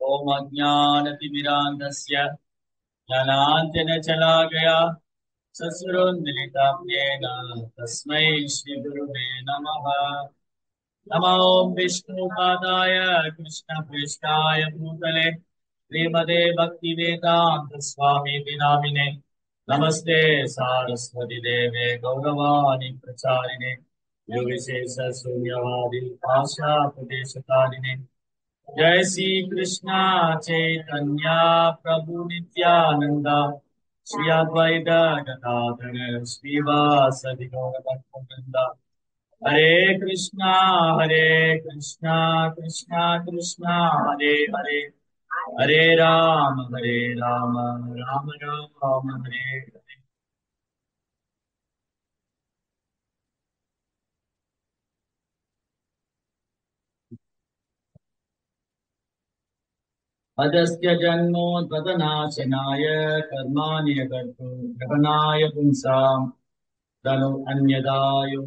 ओम अज्ञानतिमिरान्धस्य ज्ञानाञ्जनशलाकया ससुरोन्मिलितं तस्मै श्रीगुरुवे नमः। नमो विष्णुपादाय कृष्णप्रेष्ठाय भूतले श्रीमते भक्तिवेदान्त स्वामी नामिने नमस्ते सारस्वती देवे गौरवाणी प्रचारिणे योगविशेष शून्यवादी भाषा प्रदेशकारिणे जय श्री कृष्णा चैतन्य प्रभु नित्यानंद श्री अद्वैत गदाधर श्रीवासदि गौरभक्तवृंद हरे कृष्णा कृष्णा कृष्णा हरे हरे हरे राम राम राम हरे हरे। अजस्य जन्मोद्भवनाशनाय कर्माणि कर्तुं जगनाय पुंसाम् तनु अन्यदायो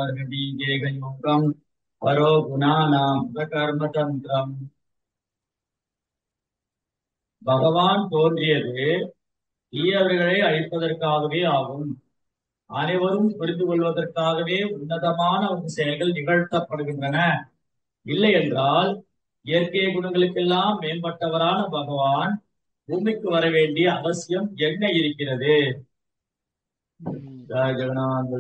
अर्हति देहयोगम् परो गुणानां प्रकर्मतन्त्रम्। பகவான் தோன்றியது தீயவர்களை அழிப்பதற்காகவே ஆகும். அனைவரும் புரிந்து கொள்வதற்காகவே உன்னதமான ஒரு செயல்கள் நிகழ்த்தப்படுகின்றன. இல்லை என்றால் இயற்கை குணங்களுக்கெல்லாம் மேம்பட்டவரான பகவான் பூமிக்கு வர வேண்டிய அவசியம் என்ன இருக்கிறது? ஜெய ஜெகநாத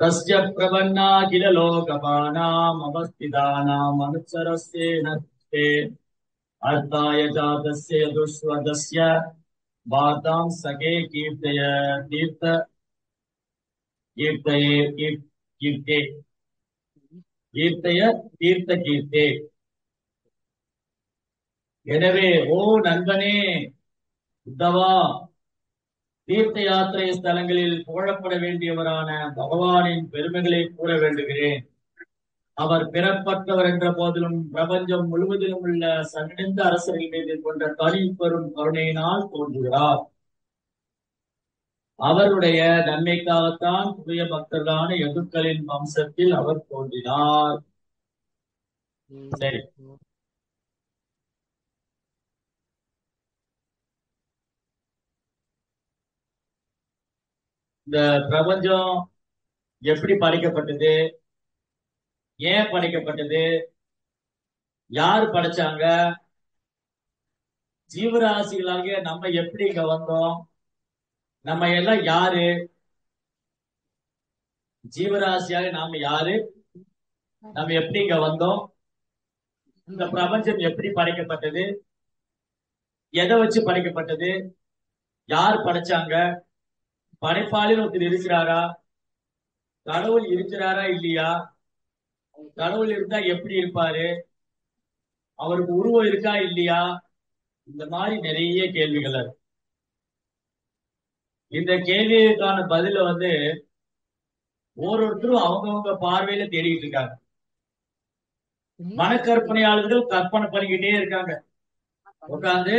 तस्य प्रपन्नाखिल लोकपानाम् अवस्थितानाम् अनुचरस्येन ते अर्थाय जातस्य दुष्वदस्य वार्तां सखे कीर्तय तीर्थ कीर्तये कीर्ते कीर्तय तीर्थ कीर्ते। எனவே ஓ நண்பனே உத்தவா, தீர்த்த யாத்திரை ஸ்தலங்களில் புகழப்பட வேண்டியவரான பகவானின் பெருமைகளை கூற வேண்டுகிறேன். அவர் பிறப்பற்றவர் என்ற போதிலும் பிரபஞ்சம் முழுவதிலும் உள்ள சன்னிந்த அரசர்கள் மீது கொண்ட தனி பெரும் கருணையினால் தோன்றுகிறார். அவருடைய நன்மைக்காகத்தான் புதிய பக்தர்களான யதுக்களின் வம்சத்தில் அவர் தோன்றினார். சரி, இந்த பிரபஞ்சம் எப்படி படைக்கப்பட்டது, ஏன் படைக்கப்பட்டது, யார் படைச்சாங்க, ஜீவராசிகளாகிய நம்ம எப்படி இங்க வந்தோம், நம்ம எல்லாம் யாரு, ஜீவராசியாக நாம யாரு, நம்ம எப்படி இங்க வந்தோம், இந்த பிரபஞ்சம் எப்படி படைக்கப்பட்டது, எதை வச்சு படைக்கப்பட்டது, யார் படைச்சாங்க, படைப்பாளில் ஒருத்தர் இருக்கிறாரா, கடவுள் இருக்கிறாரா இல்லையா, கடவுள் இருந்தா எப்படி இருப்பாரு, அவருக்கு உருவம் இருக்கா இல்லையா, இந்த மாதிரி நிறைய கேள்விகள் இருக்கு. இந்த கேள்விக்கான பதில ஒவ்வொருத்தரும் அவங்கவுங்க பார்வையில தேடிட்டு இருக்காங்க. மனக்கற்பனையாளர்கள் கற்பனை பண்ணிக்கிட்டே இருக்காங்க. உட்கார்ந்து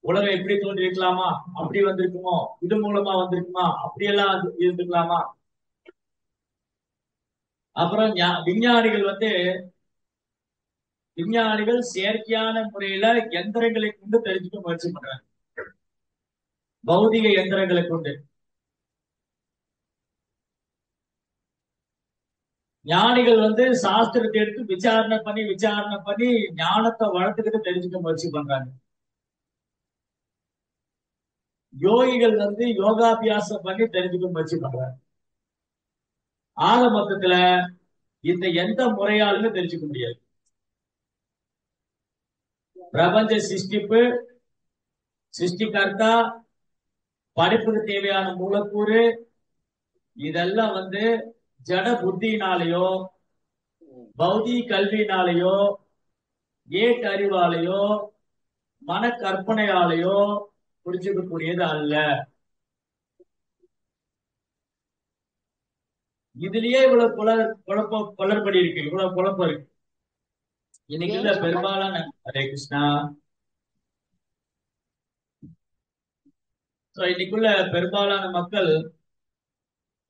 உலகம் எப்படி தோன்றி இருக்கலாமா, அப்படி வந்திருக்குமோ, இது மூலமா வந்திருக்குமா, அப்படியெல்லாம் இருந்துக்கலாமா. அப்புறம் விஞ்ஞானிகள் செயற்கையான முறையில எந்திரங்களை கொண்டு தெரிஞ்சுக்க முயற்சி பண்றாங்க, பௌதிக எந்திரங்களை கொண்டு. ஞானிகள் சாஸ்திரத்தை எடுத்து விசாரணை பண்ணி ஞானத்தை வளர்த்துக்கிட்டு தெரிஞ்சுக்க முயற்சி பண்றாங்க. யோகிகள் யோகாபியாசம் பண்ணி தெரிஞ்சுக்க முயற்சி பண்றாங்க. ஆக மொத்தத்துல இந்த எந்த முறையாலுமே தெரிஞ்சுக்க முடியாது. பிரபஞ்ச சிருஷ்டிப்பு, சிருஷ்டிகர்த்தா, படைப்புக்கு தேவையான மூலக்கூறு, இதெல்லாம் ஜட புத்தியினாலேயோ பௌதிக கல்வியினாலேயோ ஏட்டு அறிவாலேயோ மன கற்பனையாலேயோ புரிஞ்சுக்கக்கூடியது அல்ல. இதுலயே இவ்வளவு குழப்படி இருக்கு, இவ்வளவு குழப்பம் இருக்கு. இன்னைக்கு பெரும்பாலான ஹரே கிருஷ்ணா இன்னைக்குள்ள பெரும்பாலான மக்கள்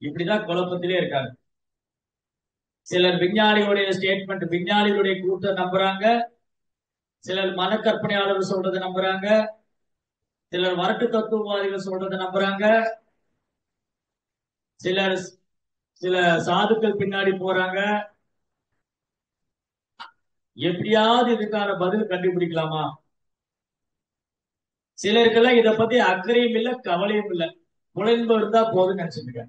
இப்படிதான் குழப்பத்திலே இருக்காங்க. சிலர் விஞ்ஞானிகளுடைய ஸ்டேட்மெண்ட், விஞ்ஞானிகளுடைய கூட்ட நம்புறாங்க. சிலர் மனக்கற்பனையாளர்கள் சொல்றதை நம்புறாங்க. சிலர் வரட்டு தத்துவவாதிகள் சொல்றதை நம்புறாங்க. சிலர் சில சாதுக்கள் பின்னாடி போறாங்க. எப்படியாவது இதுக்கான பதில் கண்டுபிடிக்கலாமா? சிலருக்கெல்லாம் இதை பத்தி அக்கறையும் இல்லை, கவலையும் இல்லை. புலன்பு இருந்தா போதும் நினைச்சிருக்க.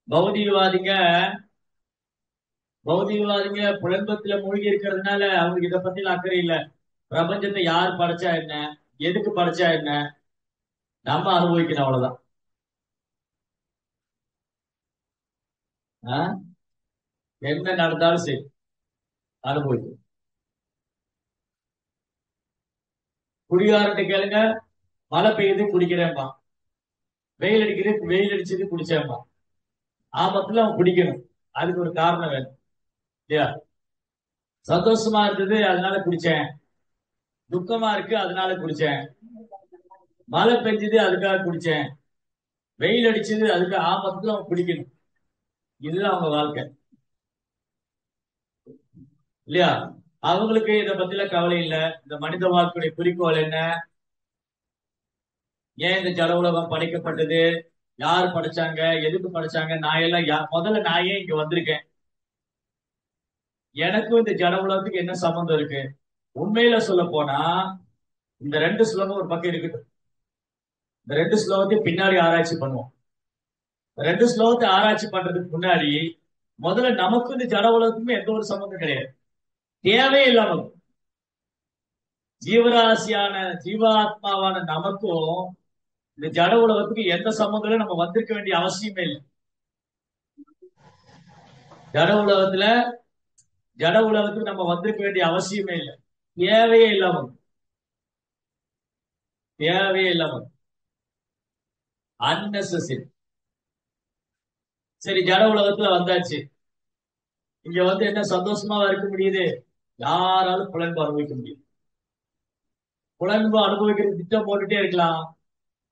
பௌதிகவாதிங்க பௌதிகவாதிங்க புலன்பத்துல மூழ்கி இருக்கிறதுனால அவங்களுக்கு இதை பத்தி அக்கறை இல்லை. பிரபஞ்சத்தை யார் படைச்சா என்ன, எதுக்கு படைச்சா என்ன, நம்ம அனுபவிக்கணும், அவ்வளவுதான். என்ன நடந்தாலும் சரி அனுபவிக்கும். குடிகாரன்ட்டு கேளுங்க, மழை பெய்யுது குடிக்கிறேன்பா, வெயில் அடிக்குது வெயில் அடிச்சது குடிச்சேன்பா. ஆபத்துல அவன் குடிக்கணும், அதுக்கு ஒரு காரணம் வேணும் இல்லையா? சந்தோஷமா இருந்தது அதனால குடிச்சேன், துக்கமா இருக்கு அதனால குடிச்சேன், மழை பெஞ்சது அதுக்காக குடிச்சேன், வெயில் அடிச்சது அதுக்கு, ஆபத்துல அவன் குடிக்கணும். இதுதான் அவங்க வாழ்க்கை இல்லையா? அவங்களுக்கு இதை பத்தில கவலை இல்லை. இந்த மனித வாழ்க்கையுடைய குறிக்கோள் என்ன, ஏன் இந்த ஜட உலகம் படைக்கப்பட்டது, யார் படைச்சாங்க, எதுக்கு படைச்சாங்க, நான் எல்லாம் முதல்ல நான் ஏன் இங்க வந்திருக்கேன், எனக்கும் இந்த ஜட உலகத்துக்கு என்ன சம்பந்தம் இருக்கு? உண்மையில சொல்ல போனா இந்த 2 ஸ்லோகம் ஒரு பக்கம் இருக்கட்டும். இந்த 2 ஸ்லோகத்தையும் பின்னாடி ஆராய்ச்சி பண்ணுவோம். 2 ஸ்லோகத்தை ஆராய்ச்சி பண்றதுக்கு முன்னாடி முதல்ல நமக்கும் இந்த ஜட உலகத்துக்கும் எந்த ஒரு சம்பந்தம் கிடையாது, தேவையே இல்லாம. ஜீவராசியான ஜீவாத்மாவான நமக்கும் இந்த ஜட உலகத்துக்கு எந்த சம்பந்தம், நம்ம வந்திருக்க வேண்டிய அவசியமே இல்லை. ஜட உலகத்துக்கு நம்ம வந்திருக்க வேண்டிய அவசியமே இல்லை, தேவையே இல்லாம. தேவையே இல்லாம அன்னெசரி. சரி, ஜட உலகத்துல வந்தாச்சு, இங்க வந்து என்ன சந்தோஷமா இருக்க முடியுது? யாராலும் புலன்பு அனுபவிக்க முடியும். புலன்பு அனுபவிக்கிறது திட்டம் போட்டுட்டே இருக்கலாம்,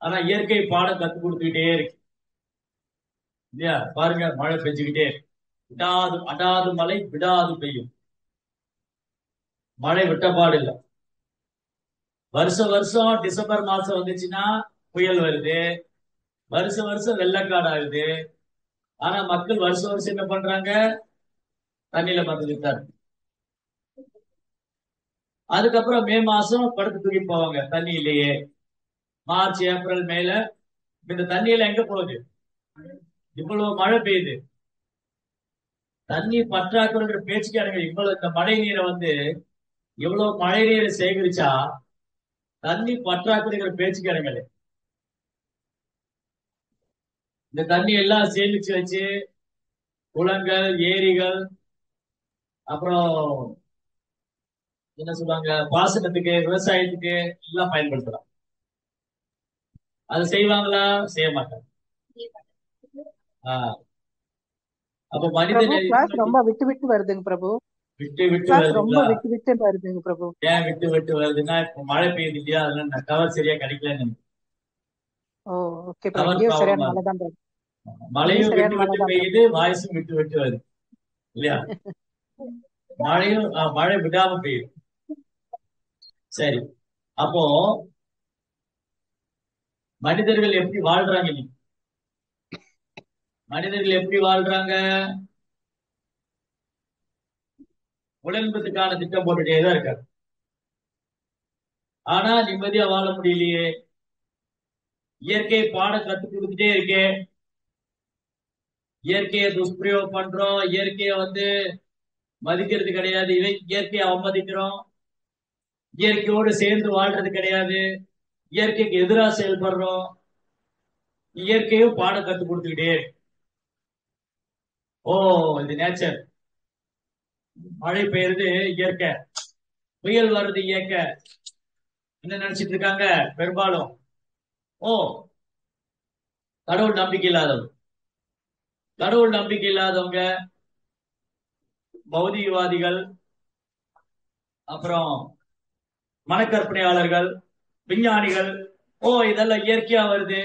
ஆனா இயற்கை பாடம் கத்துக் கொடுத்துக்கிட்டே இருக்கு இல்லையா? பாருங்க, மழை பெஞ்சுக்கிட்டே விடாது, அடாது மழை விடாது பெய்யும். மழை விட்டப்பாடு இல்லை. வருஷம் வருஷம் டிசம்பர் மாசம் வந்துச்சுன்னா புயல் வருது, வருஷம் வருஷம் வெள்ளக்காடு ஆகுது. ஆனா மக்கள் வருஷம் வருஷம் என்ன பண்றாங்க? தண்ணியில மறந்துட்டாரு. அதுக்கப்புறம் மே மாசம் படுத்து தூக்கி போவாங்க தண்ணி இல்லையே. மார்ச் ஏப்ரல் மேல இந்த தண்ணியில எங்க போகுது? இவ்வளவு மழை பெய்யுது, தண்ணி பற்றாக்குறைங்கிற பேச்சுக்கு அடங்க. இவ்வளவு இந்த மழை நீரை வந்து இவ்வளவு மழை நீரை சேகரிச்சா தண்ணி பற்றாக்குறைங்கிற பேச்சுக்கு அடங்கல. இந்த தண்ணி எல்லாம் சேமிச்சு வச்சு குளங்கள், ஏரிகள், அப்புறம் என்ன சொல்றாங்க, பாசனத்துக்கு, விவசாயத்துக்கு எல்லாம் பயன்படுத்தலாம். அது செய்வாங்களா? செய்ய மாட்டாங்க. அப்ப மனிதன் ரொம்ப விட்டு விட்டு வருதுங்க பிரபு. விட்டு விட்டு ரொம்ப வருதுங்களா? விட்டு விட்டு வருதுங்க பிரபு. ஏன் விட்டு விட்டு வருதுன்னா, இப்ப மழை பெய்யுது இல்லையா, அதனால கவர் சரியா கிடைக்கலன்னு. ஓ, ஓகே பிரபு. இங்கேயும் சரியான மழை தான் பிரபு. மழையும் விட்டு விட்டு பெய்யுது, வாய்ஸும் விட்டு விட்டு வருது இல்லையா? மழை விடாம பெய்யுது. சரி, அப்போ மனிதர்கள் எப்படி வாழ்றாங்க? இன்னைக்கு மனிதர்கள் எப்படி வாழ்றாங்க? உடன்பதுக்கான திட்டம் போட்டுட்டே தான் இருக்காரு, ஆனா நிம்மதியா வாழ முடியலையே. இயற்கை பாடம் கத்துக் கொடுத்துட்டே இருக்கே, இயற்கையை துஷ்பிரயோகம் பண்றோம், இயற்கையை வந்து மதிக்கிறது கிடையாது, இயற்கையை அவமதிக்கிறோம், இயற்கையோடு சேர்ந்து வாழ்றது கிடையாது, இயற்கைக்கு எதிராக செயல்படுறோம். இயற்கையும் பாடம் கத்துக் கொடுத்துக்கிட்டே. ஓ, இது நேச்சர். மழை பெய்யுறது இயற்கை, புயல் வர்றது இயற்கை. என்ன நினைச்சிட்டு இருக்காங்க பெரும்பாலும்? ஓ, கடவுள் நம்பிக்கை இல்லாதவங்க. கடவுள் நம்பிக்கை இல்லாதவங்க பௌதிகவாதிகள், அப்புறம் மனக்கற்பனையாளர்கள், விஞ்ஞானிகள். ஓ, இதெல்லாம் இயற்கையா வருது,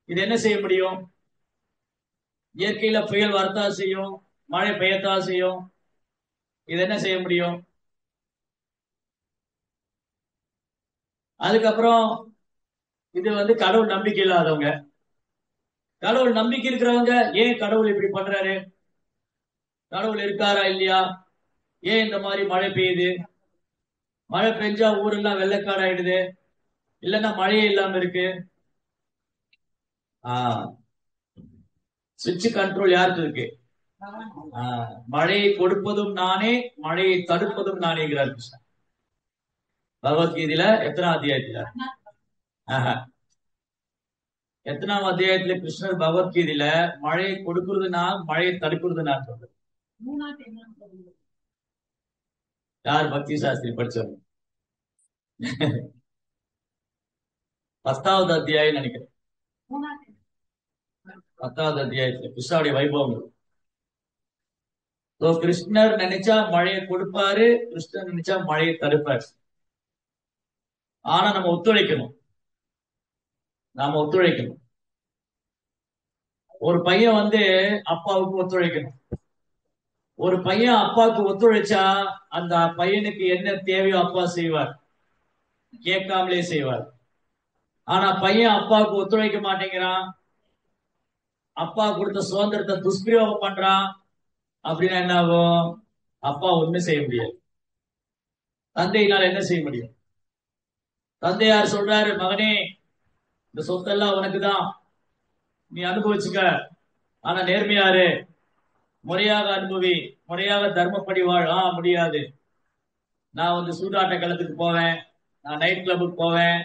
இது என்ன செய்ய முடியும்? இயற்கையில புயல் வரத்தான் செய்யும், மழை பெய்யத்தான் செய்யும். இது என்ன செய்ய முடியும்? அதுக்கப்புறம் இது கடவுள் நம்பிக்கை இல்லாதவங்க. கடவுள் நம்பிக்கை இருக்கிறவங்க, ஏன் கடவுள் இப்படி பண்றாரு? கடவுள் இருக்காரா இல்லையா? ஏன் இந்த மாதிரி மழை பெய்யுது? மழை பெஞ்சா ஊரெல்லாம் வெள்ளக்காடு ஆயிடுது, இல்லைன்னா மழையே இல்லாம இருக்கு. சுவிட்ச் கண்ட்ரோல் யாருக்கு இருக்கு? மழையை கொடுப்பதும் நானே, மழையை தடுப்பதும் நானேங்கிறார் கிருஷ்ணன். பகவத்கீதையில எத்தனாம் அத்தியாயத்துல? எத்தனாம் அத்தியாயத்துல கிருஷ்ணர் பகவத்கீதையில மழையை கொடுக்கிறது நான், மழையை தடுக்கிறது நான் சொல்றேன். யார் பக்தி சாஸ்திரி படிச்சவங்க? 10வது அத்தியாயம் நினைக்கிறேன். 10வது அத்தியாயத்துல கிருஷ்ணாவுடைய வைபவம். கிருஷ்ணர் நினைச்சா மழையை கொடுப்பாரு, கிருஷ்ணர் நினைச்சா மழையை தடுப்பாரு. ஆனா நம்ம ஒத்துழைக்கணும். ஒரு பையன் அப்பாவுக்கு ஒத்துழைக்கணும். ஒரு பையன் அப்பாவுக்கு ஒத்துழைச்சா அந்த பையனுக்கு என்ன தேவையோ அப்பா செய்வார், கேட்காமலே செய்வார். ஆனா பையன் அப்பாவுக்கு ஒத்துழைக்க மாட்டேங்கிறான், அப்பா கொடுத்த சுதந்திரத்தை துஷ்பிரயோகம் பண்றான் அப்படின்னா என்ன ஆகும்? அப்பா ஒண்ணுமே செய்ய முடியாது. தந்தையினால் என்ன செய்ய முடியும்? தந்தையார் சொல்றாரு, மகனே இந்த சொத்தெல்லாம் உனக்குதான், நீ அனுபவிச்சுக்க. ஆனா நேர்மையாரு, முறையாக அனுபவி, முறையாக தர்மப்படி வாழ். முடியாது. நான் சூதாட்ட களத்துக்கு போவேன், நான் நைட் கிளப்புக்கு போவேன்,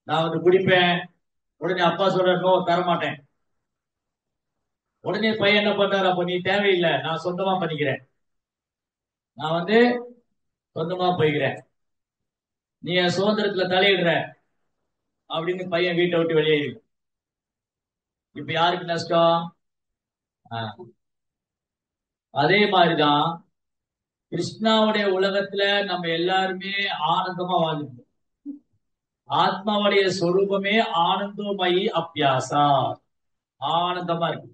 நான் குடிப்பேன். உடனே அப்பா சொல்ற, நோ தரமாட்டேன். உடனே பையன் என்ன பண்றாரு, அப்ப நீ தேவையில்லை, நான் சொந்தமா பண்ணிக்கிறேன், நான் சொந்தமா போய்க்கிறேன், நீ என் சுதந்திரத்துல தலையிடுற அப்படின்னு பையன் வீட்டை விட்டு வெளியேறிடும். இப்ப யாருக்கு நஷ்டம்? அதே மாதிரிதான் கிருஷ்ணாவுடைய உலகத்துல நம்ம எல்லாருமே ஆனந்தமா வாழ்ந்துட்டோம். ஆத்மாவுடைய சொரூபமே ஆனந்தமயி அப்பியாசா, ஆனந்தமா இருக்கு.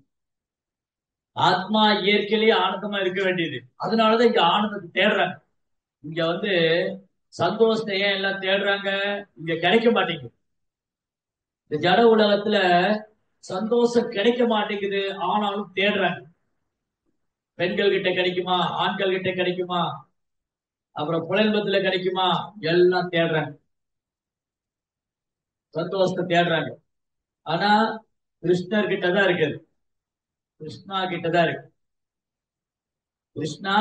ஆத்மா இயற்கையிலேயே ஆனந்தமா இருக்க வேண்டியது. அதனாலதான் இங்க ஆனந்தத்தை தேடுறாங்க. இங்க சந்தோஷத்தை ஏன் எல்லாம் தேடுறாங்க? இங்க கிடைக்க மாட்டேங்குது. இந்த ஜட உலகத்துல சந்தோஷம் கிடைக்க மாட்டேங்குது, ஆனாலும் தேடுறாங்க. பெண்கள் கிட்ட கிடைக்குமா, ஆண்கள் கிட்ட கிடைக்குமா, அப்புறம் புலன்பத்துல கிடைக்குமா, எல்லாம் தேடுறாங்க, சந்தோஷத்தை தேடுறாங்க. ஆனா கிருஷ்ணர் கிட்டதான் இருக்குது, கிருஷ்ணா கிட்டதான் இருக்கு. கிருஷ்ணா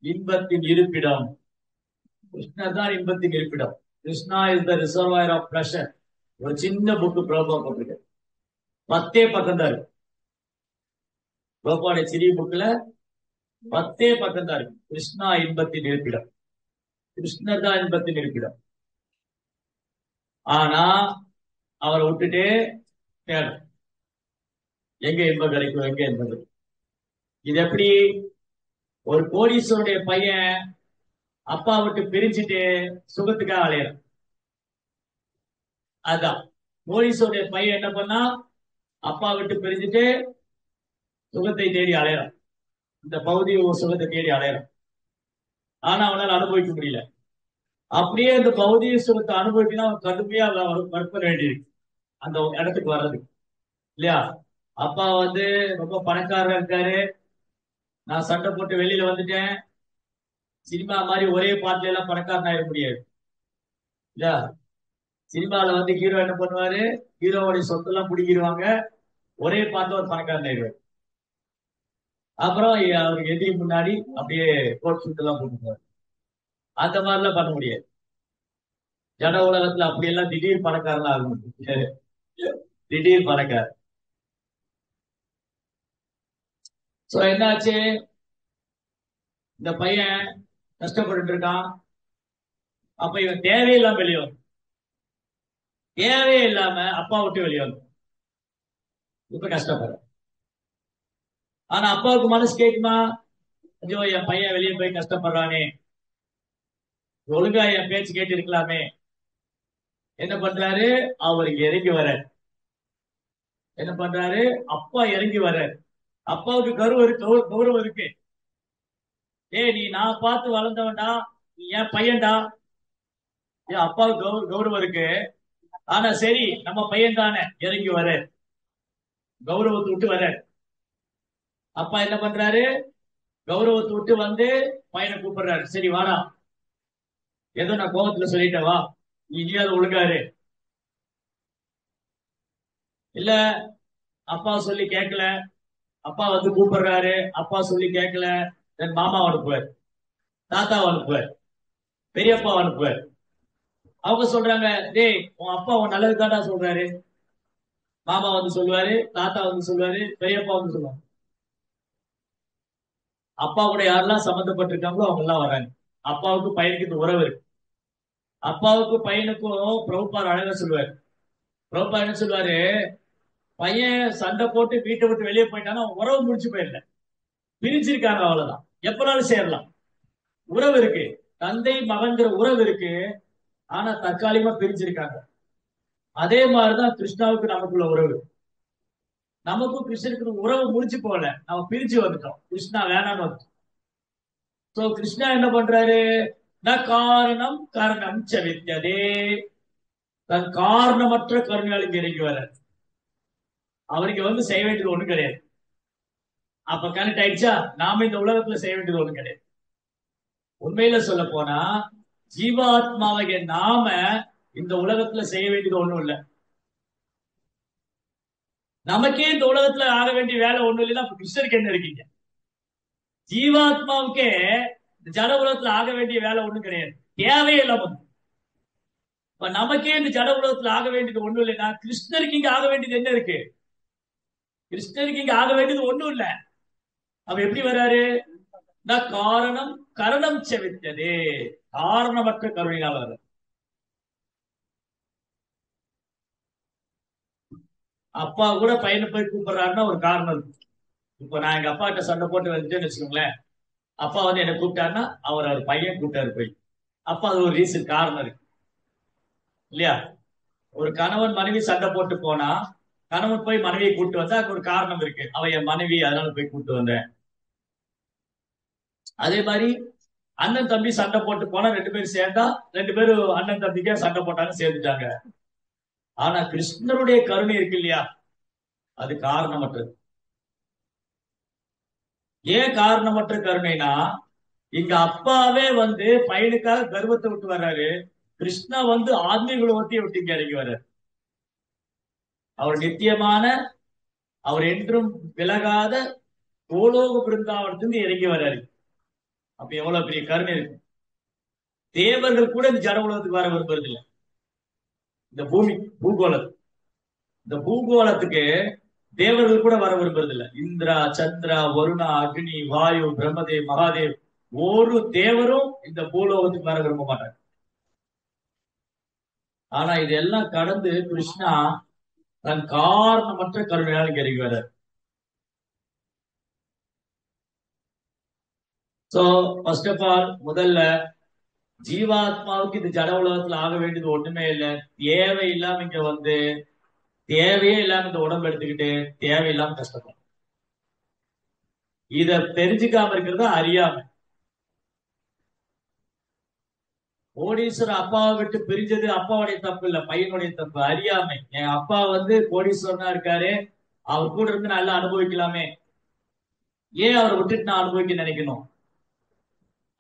இன்பத்தின் இருப்பிடம். கிருஷ்ணர் தான் இன்பத்தின் இருப்பிடம். Krishna is the reservoir of pleasure. ஒரு சின்ன புக்கு பிரபா போட்டிருக்கு, 10 பக்கம் தான் இருக்கு. பிரபாடைய சிறிய புக்ல 10 பக்கம் தான் இருக்கு. கிருஷ்ணா இன்பத்தின் இருப்பிடம், கிருஷ்ணர் தான் இன்பத்தின் இருப்பிடம். ஆனா அவரை விட்டுட்டு தேடும், எங்க இன்பம் கிடைக்கும், எங்க இன்பம் கிடைக்கும். இது எப்படி? ஒரு கோடீஸ்வருடைய பையன் அப்பா விட்டு பிரிச்சுட்டு சுகத்துக்காக அலையிறான். அதான் கோடீஸ்வருடைய பையன் என்ன பண்ணா, அப்பா விட்டு பிரிஞ்சுட்டு சுகத்தை தேடி அலையிறான், இந்த பௌதிக சுகத்தை தேடி அலையிறான். ஆனா அவனால அனுபவிக்க முடியல. அப்படியே இந்த பௌதிக சுகத்தை அனுபவிக்கணும், அவன் கடுமையா ஒர்க் பண்ண வேண்டியிருக்கு அந்த இடத்துக்கு வர்றதுக்கு, இல்லையா? அப்பா ரொம்ப பணக்காரரா இருக்காரு, நான் சண்டை போட்டு வெளியில வந்துட்டேன். சினிமா மாதிரி ஒரே பாட்டுல எல்லாம் பணக்காரன் ஆயிட முடியாது, இல்லையா? சினிமால ஹீரோ என்ன பண்ணுவாரு, ஹீரோவுடைய சொத்தெல்லாம் பிடிக்கிடுவாங்க, ஒரே பாட்டுல ஒரு பணக்காரன் ஆயிடுவாரு. அப்புறம் அவருக்கு எதிரி முன்னாடி அப்படியே கோட் சூட் எல்லாம் போட்டுருவாரு. அந்த மாதிரிலாம் பண்ண முடியாது. ஜட உலகத்துல அப்படியெல்லாம் திடீர் பணக்காரன் ஆக முடியும், திடீர் பணக்காரன். சோ என்னாச்சு, இந்த பையன் கஷ்டப்பட்டு இருக்கான். அப்ப இவன் தேவையில்லாம வெளியே வந்து, தேவையே இல்லாம அப்பா விட்டு வெளியே வந்து இப்ப கஷ்டப்படுற. ஆனா அப்பாவுக்கு மனசு கேட்குமா? ஐயோ என் பையன் வெளியே போய் கஷ்டப்படுறானே, ஒழுங்கா என் பேச்சு கேட்டு இருக்கலாமே. என்ன பண்றாரு, அவருக்கு இறங்கி வர, என்ன பண்றாரு? அப்பா இறங்கி வர்றாரு. அப்பாவுக்கு கௌரவம் இருக்கு. ஏய், நீ நான் பார்த்து வளர்ந்தவன்டா, நீ என் பையன்டா. ஏன் அப்பாவுக்கு கௌரவம் இருக்கு. ஆனா சரி, நம்ம பையன் தானே, இறங்கி வர்றாரு, கௌரவத்தை விட்டு வர்றாரு. அப்பா என்ன பண்றாரு? கௌரவத்தை விட்டு வந்து பையனை கூப்பிடுறாரு. சரி வாடா, ஏதோ நான் கோபத்துல சொல்லிட்டேன், வா, நீ இனியாவது ஒழுங்காரு. இல்ல, அப்பா சொல்லி கேட்கல, அப்பா வந்து கூப்பிடுறாரு, அப்பா சொல்லி கேட்கல, என் மாமா அனுப்புவார், தாத்தா அனுப்புவார், பெரியப்பா அனுப்புவார். அவங்க சொல்றாங்க, டேய் உன் அப்பா உன் நல்லதுதான்டா சொல்றாரு. மாமா வந்து சொல்லுவாரு, தாத்தா வந்து சொல்லுவாரு, பெரியப்பா வந்து சொல்லுவாங்க. அப்பா கூட யாரெல்லாம் சம்மந்தப்பட்டிருக்காங்களோ அவங்க எல்லாம் வராங்க. அப்பாவுக்கு பையனுக்கு இந்த உறவு இருக்கு. அப்பாவுக்கு பையனுக்கும் பிரபுபார் அழகா சொல்லுவாரு. பிரபுபா என்ன சொல்லுவாரு? பையன் சண்டை போட்டு வீட்டை விட்டு வெளியே போயிட்டானா அவன் உறவு முடிச்சு போயிடல, பிரிஞ்சிருக்காங்க, அவ்வளவுதான். எப்பனாலும் சேரலாம். உறவு இருக்கு, தந்தை மகன்கிற உறவு இருக்கு. ஆனா தற்காலிகமா பிரிஞ்சிருக்காங்க. அதே மாதிரிதான் கிருஷ்ணாவுக்கு நமக்குள்ள உறவு. நமக்கும் கிருஷ்ணனுக்கு உறவு முடிச்சு போல, நம்ம பிரிச்சு வந்துட்டோம், கிருஷ்ணா வேணான்னு வந்துட்டோம். சோ கிருஷ்ணா என்ன பண்றாரு? ந காரணம் கரணம் சவித்ததே. தன் காரணமற்ற கருணையாளுக்கு இறங்கி வர. அவருக்கு வந்து செய்ய வேண்டியது ஒண்ணும் கிடையாது. அப்ப கனெக்ட் ஆயிடுச்சா? நாம இந்த உலகத்துல செய்ய வேண்டியது ஒண்ணும் கிடையாது. உண்மையில சொல்ல போனா ஜீவாத்மாவக நாம இந்த உலகத்துல செய்ய வேண்டியது ஒண்ணும் இல்லை. நமக்கே இந்த உலகத்துல ஆக வேண்டிய வேலை ஒண்ணும் இல்லைன்னா கிருஷ்ணருக்கு என்ன இருக்கீங்க? ஜீவாத்மாவுக்கே இந்த ஜட உலகத்துல ஆக வேண்டிய வேலை ஒண்ணும் கிடையாது, தேவையே இல்லாம. இப்ப நமக்கே இந்த ஜட உலகத்துல ஆக வேண்டியது ஒண்ணும் இல்லைன்னா கிருஷ்ணருக்கு இங்க ஆக வேண்டியது என்ன இருக்கு? கிருஷ்ணருக்கு இங்க ஆக வேண்டியது ஒண்ணும் இல்ல. அவ எப்படி வர்றாரு? காரணம் கரணம் செவித்தது, காரணமற்ற கருணையால் வர்றாரு. அப்பா கூட பையனை போய் கூப்பிடுறாருன்னா ஒரு காரணம் இருக்கு. இப்ப நான் எங்க அப்பா கிட்ட சண்டை போட்டு வந்துட்டேன்னு வச்சுக்கோங்களேன், அப்பா வந்து என்ன கூப்பிட்டாருன்னா அவர் பையன் கூப்பிட்டாரு போய். அப்ப அது ஒரு ரீசன், காரணம் இருக்கு இல்லையா? ஒரு கணவன் மனைவி சண்டை போட்டு போனா கணவன் போய் மனைவியை கூட்டு வந்தா அதுக்கு ஒரு காரணம் இருக்கு, அவ என் மனைவி அதனால போய் கூட்டு வந்தேன். அதே மாதிரி அண்ணன் தம்பி சண்டை போட்டு போனா ரெண்டு பேரும் சேர்ந்தா ரெண்டு பேரும் அண்ணன் தம்பிக்கே சண்டை போட்டாங்க, சேர்ந்துட்டாங்க. ஆனா கிருஷ்ணருடைய கருணை இருக்கு இல்லையா, அது காரணமற்றது. ஏன் காரணமற்ற கருணைனா, இங்க அப்பாவே வந்து பையனுக்காக கர்வத்தை விட்டு வர்றாரு, கிருஷ்ணா வந்து ஆன்மீக உலகத்தையே விட்டு இங்க இறங்கி வர்றாரு. அவர் நித்தியமான, அவர் என்றும் விலகாத கோலோக பிருந்தாவனத்திலிருந்து இறங்கி வர்றாரு. அப்ப எவ்வளவு பெரிய கருணை இருக்கு. தேவர்கள் கூட இந்த ஜட உலகத்துக்கு வர விரும்புறது இல்லை. இந்த பூகோளம், இந்த பூகோளத்துக்கு தேவர்கள் கூட வர விரும்புறது இல்லை. இந்திரா, சந்திரா, வருணா, அக்னி, வாயு, பிரம்மதேவ், மகாதேவ், ஒரு தேவரும் இந்த பூலோகத்துக்கு வர விரும்ப மாட்டாங்க. ஆனா இதெல்லாம் கடந்து கிருஷ்ணா தன் காரணமற்ற கருணையால் இங்க இறங்கி வர்றார். சோ ஃபர்ஸ்ட் ஆஃப் ஆல், முதல்ல ஜீவாத்மாவுக்கு இந்த ஜட உலகத்துல ஆக வேண்டியது ஒண்ணுமே இல்லை. தேவையில்லாம இங்க வந்து தேவையே இல்லாம இந்த உடம்பு எடுத்துக்கிட்டு தேவையில்லாம கஷ்டப்படும். இத தெரிஞ்சுக்காம இருக்கிறது அறியாம. கோடீஸ்வரர் அப்பாவை விட்டு பிரிஞ்சது அப்பாவுடைய தப்பு இல்ல, பையனுடைய தப்பு, அறியாமை. என் அப்பா வந்து கோடீஸ்வரனா இருக்காரு, அவர் கூட இருந்து நல்லா அனுபவிக்கலாமே, ஏன் அவரை விட்டுட்டு நான் அனுபவிக்க நினைக்கணும்?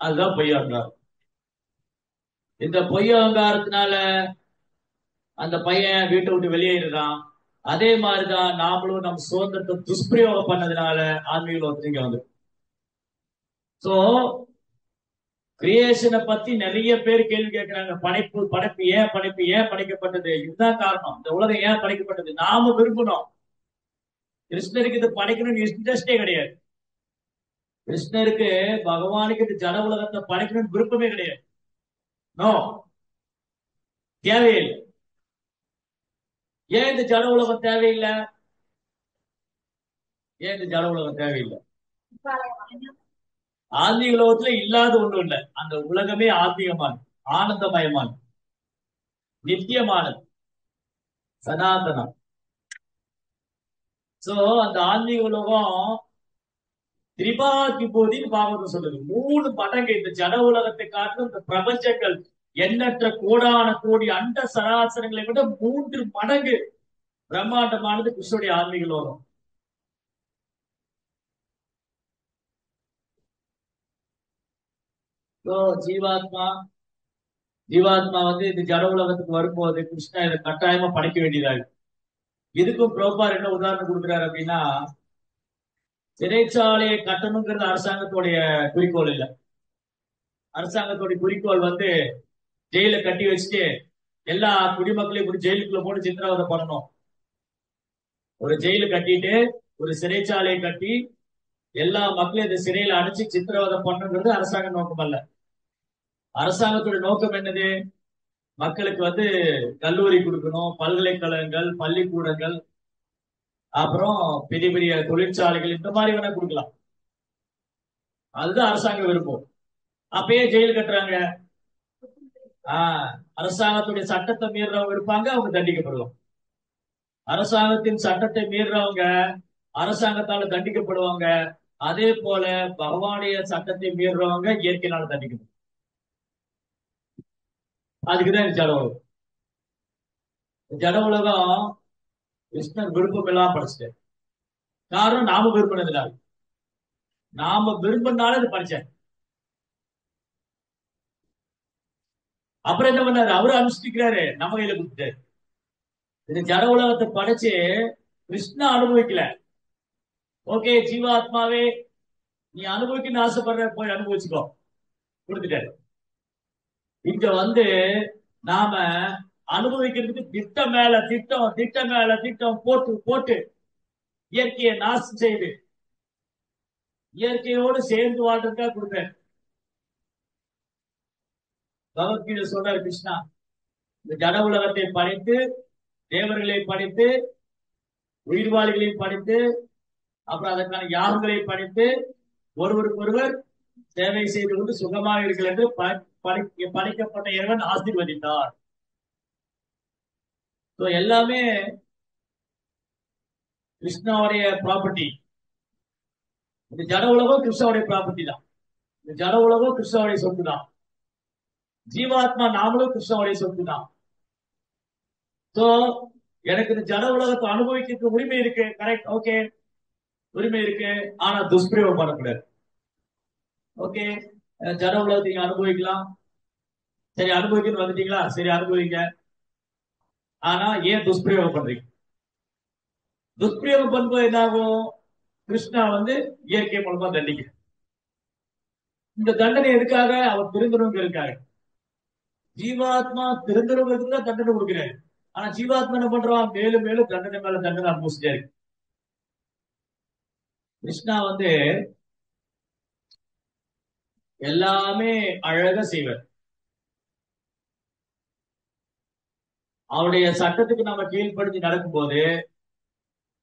அதுதான் பொய் அகங்காரம். இந்த பொய் அகங்காரத்தினால அந்த பையன் வீட்டை விட்டு வெளியேறான். அதே மாதிரிதான் நாமளும் நம்ம சுதந்திரத்தை துஷ்பிரயோகம் பண்ணதுனால ஆன்மீக இங்க வந்து. சோ கிரியேஷனை பத்தி நிறைய பேர் கேள்வி கேட்கிறாங்க. படைப்பு ஏன் படைக்கப்பட்டது? இதுதான் காரணம். இந்த உலகம் ஏன் படைக்கப்பட்டது? நாம விரும்பணும். கிருஷ்ணருக்கு இது படைக்கணும்னு இன்ட்ரெஸ்டே கிடையாது. கிருஷ்ணருக்கு, பகவானுக்கு இந்த ஜட உலகத்தை படைக்கணும்னு விருப்பமே கிடையாது. நோ, தேவையில்லை. ஏன் இந்த ஜட உலகம் தேவையில்லை? ஏன் இந்த ஜட உலகம் தேவையில்லை? ஆன்மீக உலகத்துல இல்லாத ஒண்ணும் இல்லை. அந்த உலகமே ஆத்மீகமானது, ஆனந்தமயமானது, நித்தியமானது, சனாதனம். சோ அந்த ஆன்மீக உலகம் திரிபாதி போதின்னு பாகவதம் சொல்லுது. 3 மடங்கு இந்த ஜட உலகத்தை காட்டும் இந்த பிரபஞ்சங்கள் எண்ணற்ற கோடான கோடி அண்ட சராசரங்களை விட 3 மடங்கு பிரம்மாண்டமானது கிருஷ்ணனுடைய ஆன்மீக உலகம். So, ஜீவாத்மா ஜீவாத்மா வந்து இந்த ஜட உலகத்துக்கு வரும்போது கிருஷ்ணா இதை கட்டாயமா படைக்க வேண்டியதா இருக்கு. இதுக்கும் புரோபார் என்ன உதாரணம் கொடுக்குறாரு அப்படின்னா, சிறைச்சாலையை கட்டணுங்கிறது அரசாங்கத்துடைய குறிக்கோள் இல்ல. அரசாங்கத்துடைய குறிக்கோள் வந்து ஜெயில கட்டி வச்சுட்டு எல்லா குடிமக்களையும் ஒரு ஜெயிலுக்குள்ள போட்டு சித்திரவதை பண்ணணும். ஒரு ஜெயில கட்டிட்டு ஒரு சிறைச்சாலையை கட்டி எல்லா மக்களையும் இந்த சிறையில அடைச்சு சித்திரவதை பண்ணுங்கிறது அரசாங்க நோக்கம் அல்ல. அரசாங்கத்துடைய நோக்கம் என்னது? மக்களுக்கு வந்து கல்லூரி கொடுக்கணும், பல்கலைக்கழகங்கள், பள்ளிக்கூடங்கள், அப்புறம் பெரிய பெரிய தொழிற்சாலைகள், இந்த மாதிரி வேணா கொடுக்கலாம். அதுதான் அரசாங்க விருப்பம். அப்பயே ஜெயில் கட்டுறாங்க. அரசாங்கத்துடைய சட்டத்தை மீறவங்க இருப்பாங்க, அவங்க தண்டிக்கப்படுவாங்க. அரசாங்கத்தின் சட்டத்தை மீறவங்க அரசாங்கத்தால தண்டிக்கப்படுவாங்க. அதே போல பகவானுடைய சட்டத்தை மீறவங்க இயற்கையினால தண்டிக்கணும். அதுக்குதான் இந்த ஜட உலகம். ஜட உலகம் கிருஷ்ணன் விருப்பம் எல்லாம் படிச்சுட்டேன். காரணம் நாம விரும்பினதுனால, நாம விரும்பினால இது படிச்சேன். அப்புறம் என்ன பண்ணாரு? அவரு அனுஷ்டிக்கிறாரு, நம்ம கையில கொடுத்துட்டாரு. இந்த ஜட உலகத்தை படைச்சு கிருஷ்ணா அனுபவிக்கல. ஓகே ஜீவாத்மாவே, நீ அனுபவிக்கணும்னு ஆசைப்படுற, போய் அனுபவிச்சுக்கோ, கொடுத்துட்டாரு. இங்க வந்து நாம அனுபவிக்கிறதுக்கு திட்டம் மேல திட்டம், திட்டம் மேல திட்டம் போட்டு போட்டு இயற்கையை நாசம் செய்து இயற்கையோடு சேர்ந்து வாழ்றதுக்காக கொடுத்தாரு. பகவத்கீதை சொல்றாரு கிருஷ்ணா, இந்த ஜட உலகத்தை படைத்து, தேவர்களை படைத்து, உயிர்வாளிகளையும் படைத்து, அப்புறம் அதற்கான யாகங்களை படைத்து, ஒருவருக்கொருவர் சேவை செய்து கொண்டு சுகமாக இருக்கிறது என்று படைக்கப்பட்ட இறைவன் ஆசீர்வதித்தார். எல்லாமே கிருஷ்ணாவுடைய ப்ராப்பர்ட்டி. இந்த ஜட உலகம் கிருஷ்ணாவுடைய ப்ராப்பர்ட்டி தான். இந்த ஜட உலகம் கிருஷ்ணாவுடைய சொத்து தான். ஜீவாத்மா நாமளும் கிருஷ்ணாவுடைய சொத்து தான். சோ எனக்கு இந்த ஜட உலகத்தை அனுபவிக்கிறதுக்கு உரிமை இருக்கு, கரெக்ட், ஓகே, உரிமை இருக்கு. ஆனா துஷ்பிரயோகம் பண்ணக்கூடாது. ஓகே, ஜட உலகத்தை நீங்க அனுபவிக்கலாம், சரி அனுபவிக்கணும் வந்துட்டீங்களா, சரி அனுபவிங்க. ஆனா ஏன் துஷ்பிரயோகம் பண்றீங்க? துஷ்பிரயோகம் பண்ணும்போது என்னாகும்? கிருஷ்ணா வந்து இயற்கை மூலமா தண்டிக்க. இந்த தண்டனை எதுக்காக? அவர் திருந்தணுங்க இருக்காரு. ஜீவாத்மா திருந்தணுங்கிறதுக்கு தான் தண்டனை கொடுக்கிறாரு. ஆனா ஜீவாத்மா என்ன பண்றான்? மேலும் மேலும் தண்டனை மேல தண்டனை அனுபவிச்சிட்டே இருக்கு. கிருஷ்ணா வந்து எல்லாமே அழகா செய்வார். அவருடைய சட்டத்துக்கு நம்ம கீழ்ப்படுத்தி நடக்கும்போது,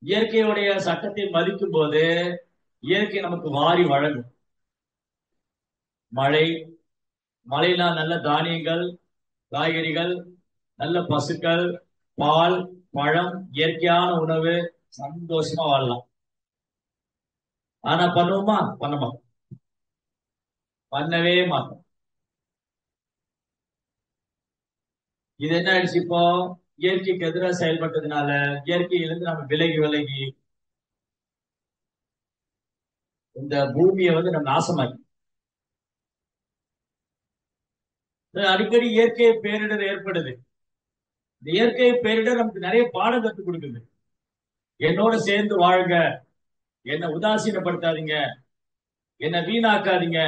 இயற்கையுடைய சட்டத்தை மதிக்கும் போது இயற்கை நமக்கு வாரி வழங்கும். மழை, மழைனா நல்ல தானியங்கள், காய்கறிகள், நல்ல பசுக்கள், பால், பழம், இயற்கையான உணவு, சந்தோஷமா வாழலாம். ஆனா பண்ணுவோமா? பண்ண மாட்டோம், பண்ணவே மாட்டோம். இது என்ன ஆயிடுச்சு? இப்போ இயற்கைக்கு எதிராக செயல்பட்டதுனால இயற்கையிலிருந்து நம்ம விலகி விலகி இந்த பூமியை வந்து நம்ம நாசமாக்கி, அடிக்கடி இயற்கை பேரிடர் ஏற்படுது. இந்த இயற்கை பேரிடர் நமக்கு நிறைய பாடம் கற்றுக் கொடுக்குது. என்னோட சேர்ந்து வாழுங்க, என்னை உதாசீனப்படுத்தாதீங்க, என்னை வீணாக்காதீங்க,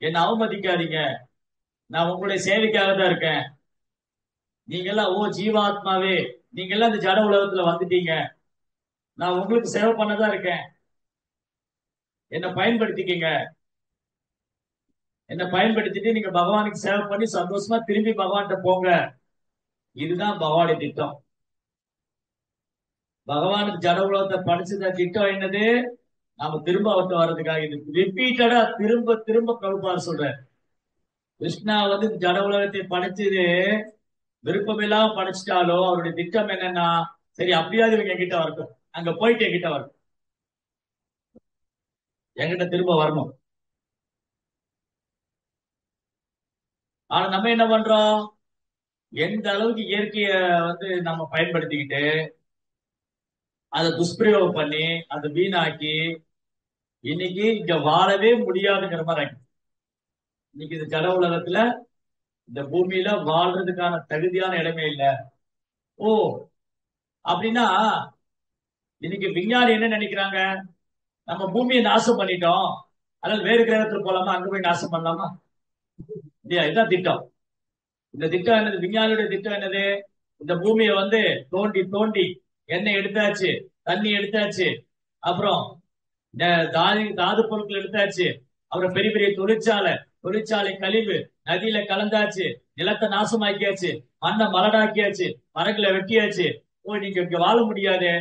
என்னை அவமதிக்காதீங்க, நான் உங்களுடைய சேவைக்காக தான் இருக்கேன். நீங்க எல்லாம், ஓ ஜீவாத்மாவே, நீங்க எல்லாம் இந்த ஜட உலகத்துல வந்துட்டீங்க, நான் உங்களுக்கு சேவை பண்ணதான் இருக்கேன், என்னை பயன்படுத்திக்கங்க. என்னை பயன்படுத்திட்டு நீங்க பகவானுக்கு சேவை பண்ணி சந்தோஷமா திரும்பி பகவான்கிட்ட போங்க. இதுதான் பகவானுடைய திட்டம். பகவானுக்கு ஜட உலகத்தை படிச்சத திட்டம் என்னது? நாம திரும்ப அவர்கிட்ட வர்றதுக்காக. இது ரிப்பீட்டடா திரும்ப திரும்ப பிரபுபாதர் சொல்றார். கிருஷ்ணா வந்து ஜட உலகத்தை படைச்சது விருப்பம் இல்லாம படைச்சிட்டாலோ அவருடைய திட்டம் என்னன்னா, சரி அப்படியாவது இவங்க என்கிட்ட வரட்டும், அங்க போயிட்டு என்கிட்ட வரணும், என்கிட்ட திரும்ப வரணும். ஆனா நம்ம என்ன பண்றோம், எந்த அளவுக்கு இயற்கைய நம்ம பயன்படுத்திக்கிட்டு அதை துஷ்பிரயோகம் பண்ணி அதை வீணாக்கி இன்னைக்கு இங்க வாழவே முடியாதுங்கிற மாதிரி ஆயிடுச்சு. இன்னைக்கு இந்த ஜட உலகத்துல இந்த பூமியில வாழ்றதுக்கான தகுதியான இடமே இல்லை. ஓ, அப்படின்னா இன்னைக்கு விஞ்ஞானி என்ன நினைக்கிறாங்க, நம்ம பூமியை நாசம் பண்ணிட்டோம், அதனால வேறு கிரகத்துல போலாமா, அங்க போய் நாசம் பண்ணலாமா? இல்லையா? இதுதான் திட்டம். இந்த திட்டம் என்னது, விஞ்ஞானியுடைய திட்டம் என்னது, இந்த பூமியை தோண்டி தோண்டி எண்ணெய் எடுத்தாச்சு, தண்ணி எடுத்தாச்சு, அப்புறம் தாது பொருட்கள் எடுத்தாச்சு, அப்புறம் பெரிய பெரிய தொழிற்சாலை கழிவு நதியில கலந்தாச்சு, நிலத்தை நாசமாக்கியாச்சு, மண்ணை மலடாக்கியாச்சு, மரங்களை வெட்டியாச்சு. ஓ, நீங்க இங்க வாழ முடியாது,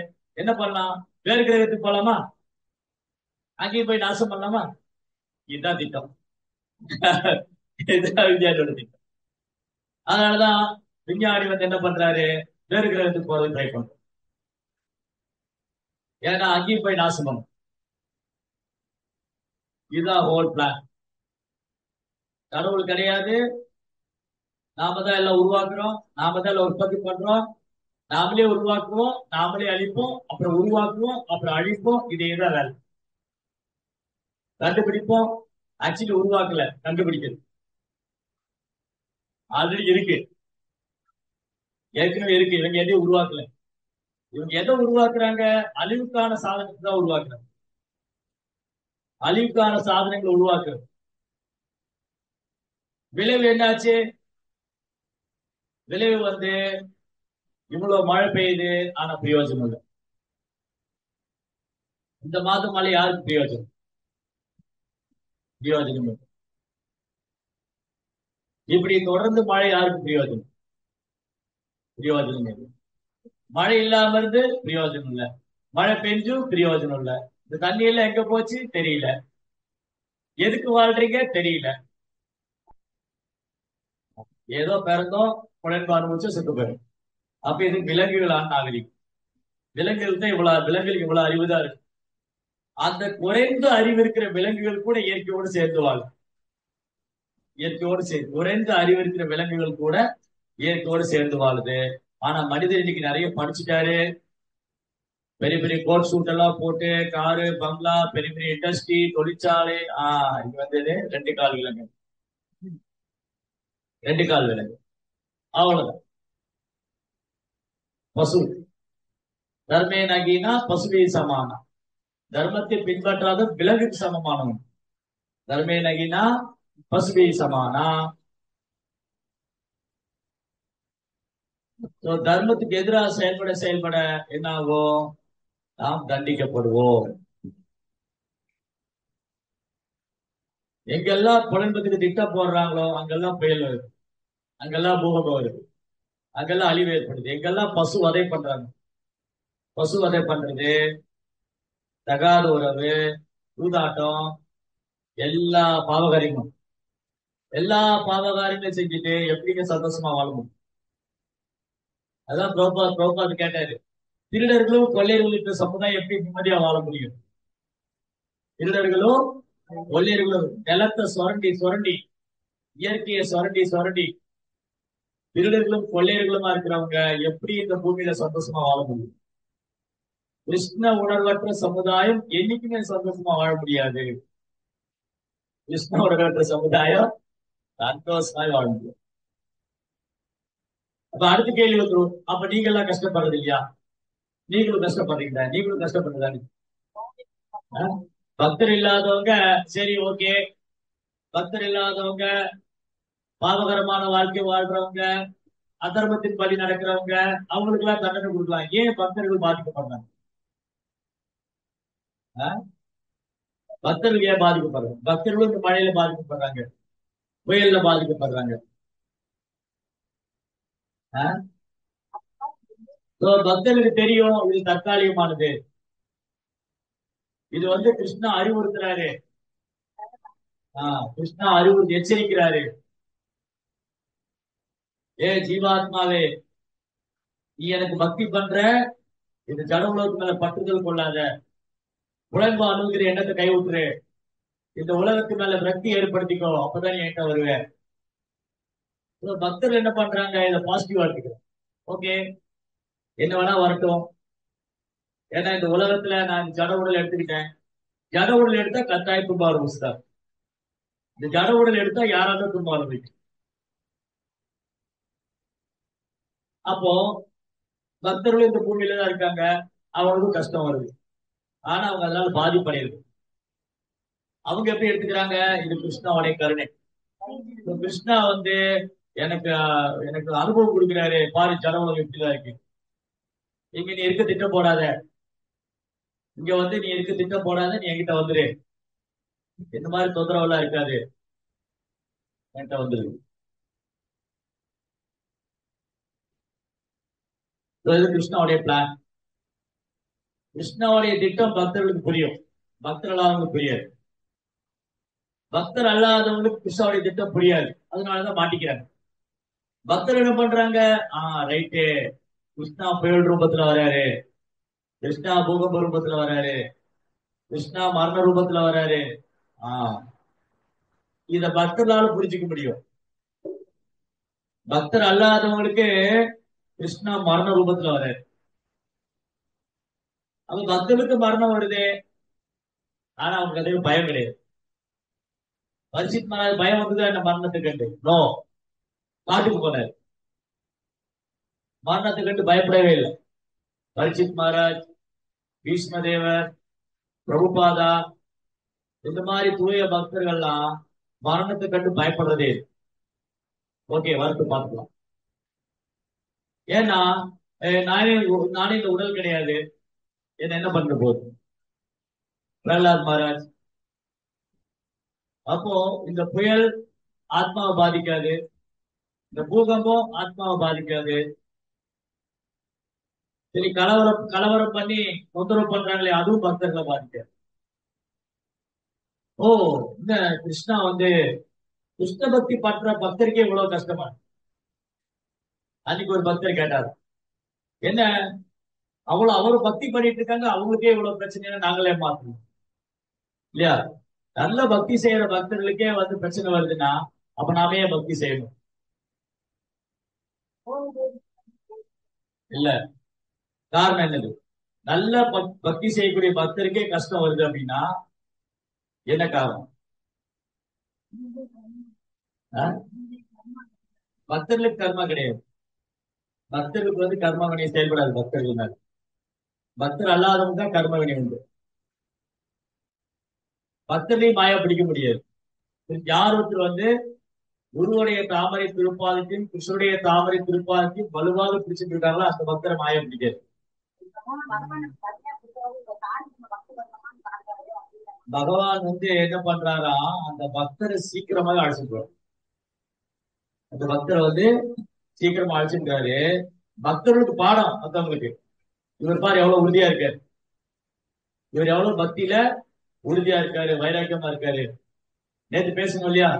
என்ன பண்ணலாம், வேறு கிரகத்துக்கு போலாமா, அங்கேயும் போய் நாசம் பண்ணலாமா? இதுதான் திட்டம். இதுதான் விஞ்ஞானியோட திட்டம். அதனாலதான் விஞ்ஞானி என்ன பண்றாரு, வேறு கிரகத்துக்கு போறது ட்ரை பண்றோம். ஏன்னா அங்கேயும் போய் நாசம் பண்ணும். இதுதான் ஹோல் பிளான். கடவுள் கிடையாது, நாம தான் எல்லாம் உருவாக்குறோம், நாம தான் எல்லாம் உற்பத்தி பண்றோம், நாமளே உருவாக்குவோம், நாமளே அழிப்போம், அப்புறம் உருவாக்குவோம், அப்புறம் அழிப்போம். இதேதான் வேலை. கண்டுபிடிப்போம், ஆக்சுவலி உருவாக்கல, கண்டுபிடிக்கிறது ஆல்ரெடி இருக்கு, ஏற்கனவே இருக்கு. இவங்க எதையும் உருவாக்கல. இவங்க எதை உருவாக்குறாங்க, அழிவுக்கான சாதனத்தை தான் உருவாக்குறாங்க. அழிவுக்கான சாதனங்களை உருவாக்குறது. விளைவு என்னாச்சு, விளைவு இவ்வளவு மழை பெய்யுது, ஆனா பிரயோஜனம் இல்லை. இந்த மாதம் மழை யாருக்கு பிரயோஜனம்? பிரயோஜனம் இல்லை. இப்படி தொடர்ந்து மழை யாருக்கு பிரயோஜனம்? பிரயோஜனம் இல்லை. மழை இல்லாம இருந்து பிரயோஜனம் இல்லை, மழை பெஞ்சும் பிரயோஜனம் இல்லை. இந்த தண்ணி எல்லாம் எங்க போச்சு தெரியல, எதுக்கு வாழ்றீங்க தெரியல. ஏதோ பிறந்தோம், குழந்தை அனுபவிச்சு செத்து போயிடும். அப்ப இது விலங்குகளான நாகரிகம். விலங்குகள் தான் விலங்குகளுக்கு இவ்வளவு அறிவுதான் இருக்கு. அந்த குறைந்த அறிவு இருக்கிற விலங்குகள் கூட இயற்கையோடு சேர்ந்து வாழும். இயற்கையோடு சேர்ந்து குறைந்த அறிவு இருக்கிற விலங்குகள் கூட இயற்கையோடு சேர்ந்து வாழுது. ஆனா மனிதர் இன்னைக்கு நிறைய படிச்சுட்டாரு, பெரிய பெரிய கோட் சூட் எல்லாம் போட்டு, காரு பங்களா, பெரிய பெரிய இண்டஸ்ட்ரி, தொழிற்சாலை. இங்க ரெண்டு கால் விலங்கு, ரெண்டு கால் விலங்கு, அவ்வளவுதான். பசு தர்மே நகினா பசுவை சமானா, தர்மத்தை பின்பற்றாத விலங்குக்கு சமமானவன். தர்மே நகினா பசுவை சமானா. தர்மத்துக்கு எதிராக செயல்பட என்ன ஆகும், நாம் தண்டிக்கப்படுவோம். எங்கெல்லாம் புலன்பத்துக்கு திட்டம் போடுறாங்களோ அங்கெல்லாம் புயல் வருது, அங்கெல்லாம் பூகம்பம் வருது, அங்கெல்லாம் அழிவு ஏற்படுது. எங்கெல்லாம் பசு வதை பண்றாங்க, பசு வதை பண்றது, தகாத உறவு, சூதாட்டம், எல்லா பாவகாரியங்களும் செஞ்சுட்டு எப்படிங்க சந்தோஷமா வாழ முடியும்? அதான் பிரபுபாத் கேட்டாரு, திருடர்களும் கொள்ளையர்களும் இருக்கிற சமுதாயம் எப்படி நிம்மதியா வாழ முடியும்? திருடர்களும் கொள்ளையர்களும் நிலத்தை சுரண்டி சுரண்டி, இயற்கையை சுரண்டி சுரண்டி, திருடர்களும் கொள்ளையர்களுமா இருக்கிறவங்க எப்படி இந்த பூமியில சந்தோஷமா வாழ முடியும்? கிருஷ்ண உணர்வற்ற சமுதாயம் என்னைக்குமே சந்தோஷமா வாழ முடியாது. கிருஷ்ண உணர்வற்ற சமுதாயம் சந்தோஷமாய் வாழ முடியும். அப்ப அடுத்த கேள்வி வந்துடும், அப்ப நீங்க எல்லாம் கஷ்டப்படுறது இல்லையா? நீங்களும் கஷ்டப்படுறீங்களா? நீங்களும் கஷ்டப்படுறதானே? பக்தர் இல்லாதவங்க சரி, ஓகே. பக்தர் இல்லாதவங்க, பாவகரமான வாழ்க்கை வாழ்றவங்க, அதர்மத்தின் பலி நடக்கிறவங்க, அவங்களுக்கு எல்லாம் தண்டனை கொடுக்கலாம். ஏன் பக்தர்கள் பாதிக்கப்படுறாங்க? பக்தர்கள் ஏன் பாதிக்கப்படுறாங்க? பக்தர்களும் இந்த மழையில பாதிக்கப்படுறாங்க, புயல்ல பாதிக்கப்படுறாங்க. பக்தர்களுக்கு தெரியும் இது தற்காலிகமானது. இது கிருஷ்ணா அறிவுறுத்துறாரு, கிருஷ்ணா எச்சரிக்கிறாரு. ஏ ஜீவாத்மாவே, நீ எனக்கு பக்தி பண்ற, இந்த ஜட உலகத்து மேல பற்றுதல் கொள்ளாத, புலன்பா அணுகிற எண்ணத்தை கைவிட்டுரு, இந்த உலகத்து மேல விரக்தி ஏற்படுத்திக்கோ, அப்பதான் நீ என்கிட்ட வருவேன். பக்தர்கள் என்ன பண்றாங்க, இதை பாசிட்டிவா எடுத்துக்கிறோம். ஓகே, என்ன வேணா வரட்டும், ஏன்னா இந்த உலகத்துல நான் ஜட உடல் எடுத்துக்கிட்டேன். ஜட உடல் எடுத்தா கட்டாய துன்பம் ஆரம்பிச்சுட்டார். இந்த ஜட உடல் எடுத்தா யாராலும் துன்பம் ஆரம்பிக்கும். அப்போ பக்தர்களும் இந்த பூமியில தான் இருக்காங்க, அவங்களுக்கும் கஷ்டம் வருது. ஆனா அவங்க அதனால பாதிப்படையுது. அவங்க எப்படி எடுத்துக்கிறாங்க, இது கிருஷ்ணாவுடைய கருணை. கிருஷ்ணா வந்து எனக்கு எனக்கு அனுபவம் கொடுக்கிறாரு, பாரு ஜட உலகம் இப்படிதான் இருக்கு, இங்க நீ இருக்க திட்டம் போடாத, இங்க வந்து நீ இருக்க திட்டம் போடாத, நீ என்கிட்ட வந்துரு, இந்த மாதிரி தொந்தரவு எல்லாம் இருக்காது, என்கிட்ட வந்துரு. இது கிருஷ்ணாவுடைய பிளான். கிருஷ்ணாவுடைய திட்டம் பக்தர்களுக்கு புரியும், பக்தர் அல்லாதவங்களுக்கு புரியாது. பக்தர் அல்லாதவங்களுக்கு கிருஷ்ணாவுடைய திட்டம் புரியாது, அதனாலதான் மாட்டிக்கிறாங்க. பக்தர் என்ன பண்றாங்க, ரைட்டு, கிருஷ்ணா புயல் ரூபத்துல வராரு, கிருஷ்ணா பூகம்ப ரூபத்துல வராரு, கிருஷ்ணா மரண ரூபத்துல வராரு. இத பக்தர்களால புரிஞ்சுக்க முடியும். பக்தர் அல்லாதவங்களுக்கு கிருஷ்ணா மரண ரூபத்துல வராரு. அப்ப பக்தர்களுக்கு மரணம் வருது, ஆனா அவங்க அதுக்கு பயம் கிடையாது. பரிசித் மகாராஜ் பயம் வந்ததா என்ன மரணத்துக்கு கண்டு? நோ, காட்டுக்கு போனாரு, மரணத்துக்கு கண்டு பயப்படவே இல்லை. பரிசித் மகாராஜ், பீஷ்மதேவர், பிரபுபாதா, இந்த மாதிரி தூய பக்தர்கள்லாம் மரணத்தை கண்டு பயப்படுறதே. ஓகே, வரத்து பார்க்கலாம். ஏன்னா நானே நானே இந்த உடல் கிடையாது, என்ன பண்ண போகுது பிரகலாத் மகாராஜ். அப்போ இந்த புயல் ஆத்மாவை பாதிக்காது, இந்த பூகம்பம் ஆத்மாவை பாதிக்காது. சரி, கலவரம் பண்ணி தொந்தரவு பண்றாங்களே, அதுவும் பக்தர்களை பாதிக்காது. ஓ, இந்த கிருஷ்ணா வந்து கிருஷ்ண பக்தி பற்ற பக்தருக்கே இவ்வளவு கஷ்டமா. அன்னைக்கு ஒரு பக்தர் கேட்டார், என்ன அவ்வளவு அவரு பக்தி பண்ணிட்டு இருக்காங்க, அவங்களுக்கே இவ்வளவு பிரச்சனை, நாங்களே மாத்தணும் இல்லையா? நல்ல பக்தி செய்யற பக்தர்களுக்கே வந்து பிரச்சனை வருதுன்னா அப்ப நாமே பக்தி செய்யணும் இல்ல? காரணம் என்னது? நல்ல பக்தி செய்யக்கூடிய பக்தருக்கே கஷ்டம் வருது அப்படின்னா என்ன காரணம்? பக்தர்களுக்கு கர்மா கிடையாது, பக்தர்களுக்கு வந்து கர்ம வினை செயல்படாது. பக்தர்கள் மேல, பக்தர் அல்லாதவங்க தான் கர்ம வினை உண்டு. பக்தர்களையும் மாயா பிடிக்க முடியாது. யார் ஒருத்தர் வந்து குருவுடைய தாமரை திருப்பாதத்தையும் கிருஷ்ணனுடைய தாமரை திருப்பாதத்தையும் வலுவாக பிடிச்சிட்டு இருக்காங்களோ அந்த பக்தரை மாயா பிடிக்காது. பகவான் வந்து என்ன பண்றாரா, அந்த பக்தரை சீக்கிரமாக அழைச்சிட்டு, அந்த பக்தரை வந்து சீக்கிரமா அழைச்சிருக்காரு. பக்தர்களுக்கு பாடம் மத்தவங்களுக்கு, இவர் பாரு எவ்வளவு உறுதியா இருக்காரு, இவர் எவ்வளவு பக்தியில உறுதியா இருக்காரு, வைராக்கியமா இருக்காரு. நேற்று பேசணும் இல்லையா,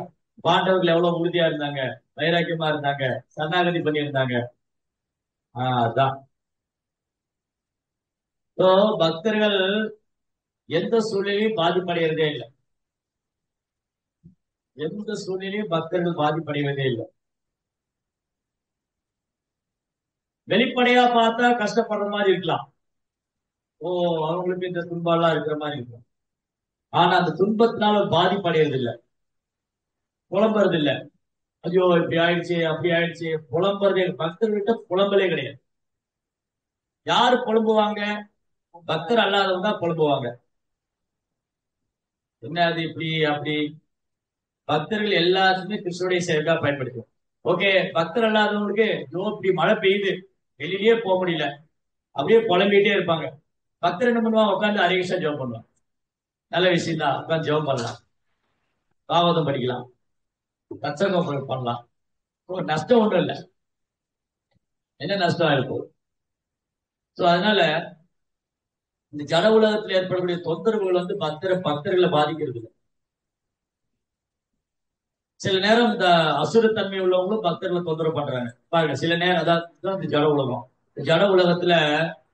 பாண்டவர்கள் எவ்வளவு உறுதியா இருந்தாங்க, வைராக்கியமா இருந்தாங்க, சரணாகதி பண்ணியிருந்தாங்க. அதான் பக்தர்கள் எந்த சூழ்நிலையும் பாதிப்படைகிறதே இல்லை, எந்த சூழ்நிலையும் பக்தர்கள் பாதிப்படைவதே இல்லை. வெளிப்படையா பார்த்தா கஷ்டப்படுற மாதிரி இருக்கலாம், அவங்களுக்கு இந்த துன்பம் எல்லாம் இருக்கிற மாதிரி இருக்கும். ஆனா அந்த துன்பத்தினால பாதிப்படைகிறது இல்லை, புலம்புறது இல்லை. ஐயோ இப்படி ஆயிடுச்சு அப்படி ஆயிடுச்சு புலம்புறதே. பக்தர்கிட்ட புலம்பலே கிடையாது. யாரு புலம்புவாங்க? பக்தர் அல்லாதவங்க தான் புலம்புவாங்க. என்ன அது இப்படி அப்படி? பக்தர்கள் எல்லாத்துக்குமே கிருஷ்ணனுடைய சேவைக்கா பயன்படுத்தும். ஓகே, பக்தர் அல்லாதவங்களுக்கு இப்படி மழை பெய்யுது, வெளியிலேயே போக முடியல, அப்படியே புலம்பிட்டே இருப்பாங்க. பக்தர் என்ன பண்ணுவாங்க, உட்காந்து ஹரேகிருஷ்ணா ஜெபம் பண்ணுவாங்க. நல்ல விஷயம் தான், உட்காந்து ஜெபம் பண்ணலாம், பாகவதம் படிக்கலாம், சத்சங்கம் பண்ணலாம். நஷ்டம் ஒண்ணும் இல்லை, என்ன நஷ்டம் இருக்கும்? சோ அதனால இந்த ஜட உலகத்தில் ஏற்படக்கூடிய தொந்தரவுகள் வந்து பக்தர்களை பாதிக்கிறது இல்லை. சில நேரம் இந்த அசுரத்தன்மை உள்ளவங்களும் பக்தர்களை தொந்தரவு பண்றாங்க பாருங்க. சில நேரம் அதாவது இந்த ஜட உலகம், இந்த ஜட உலகத்துல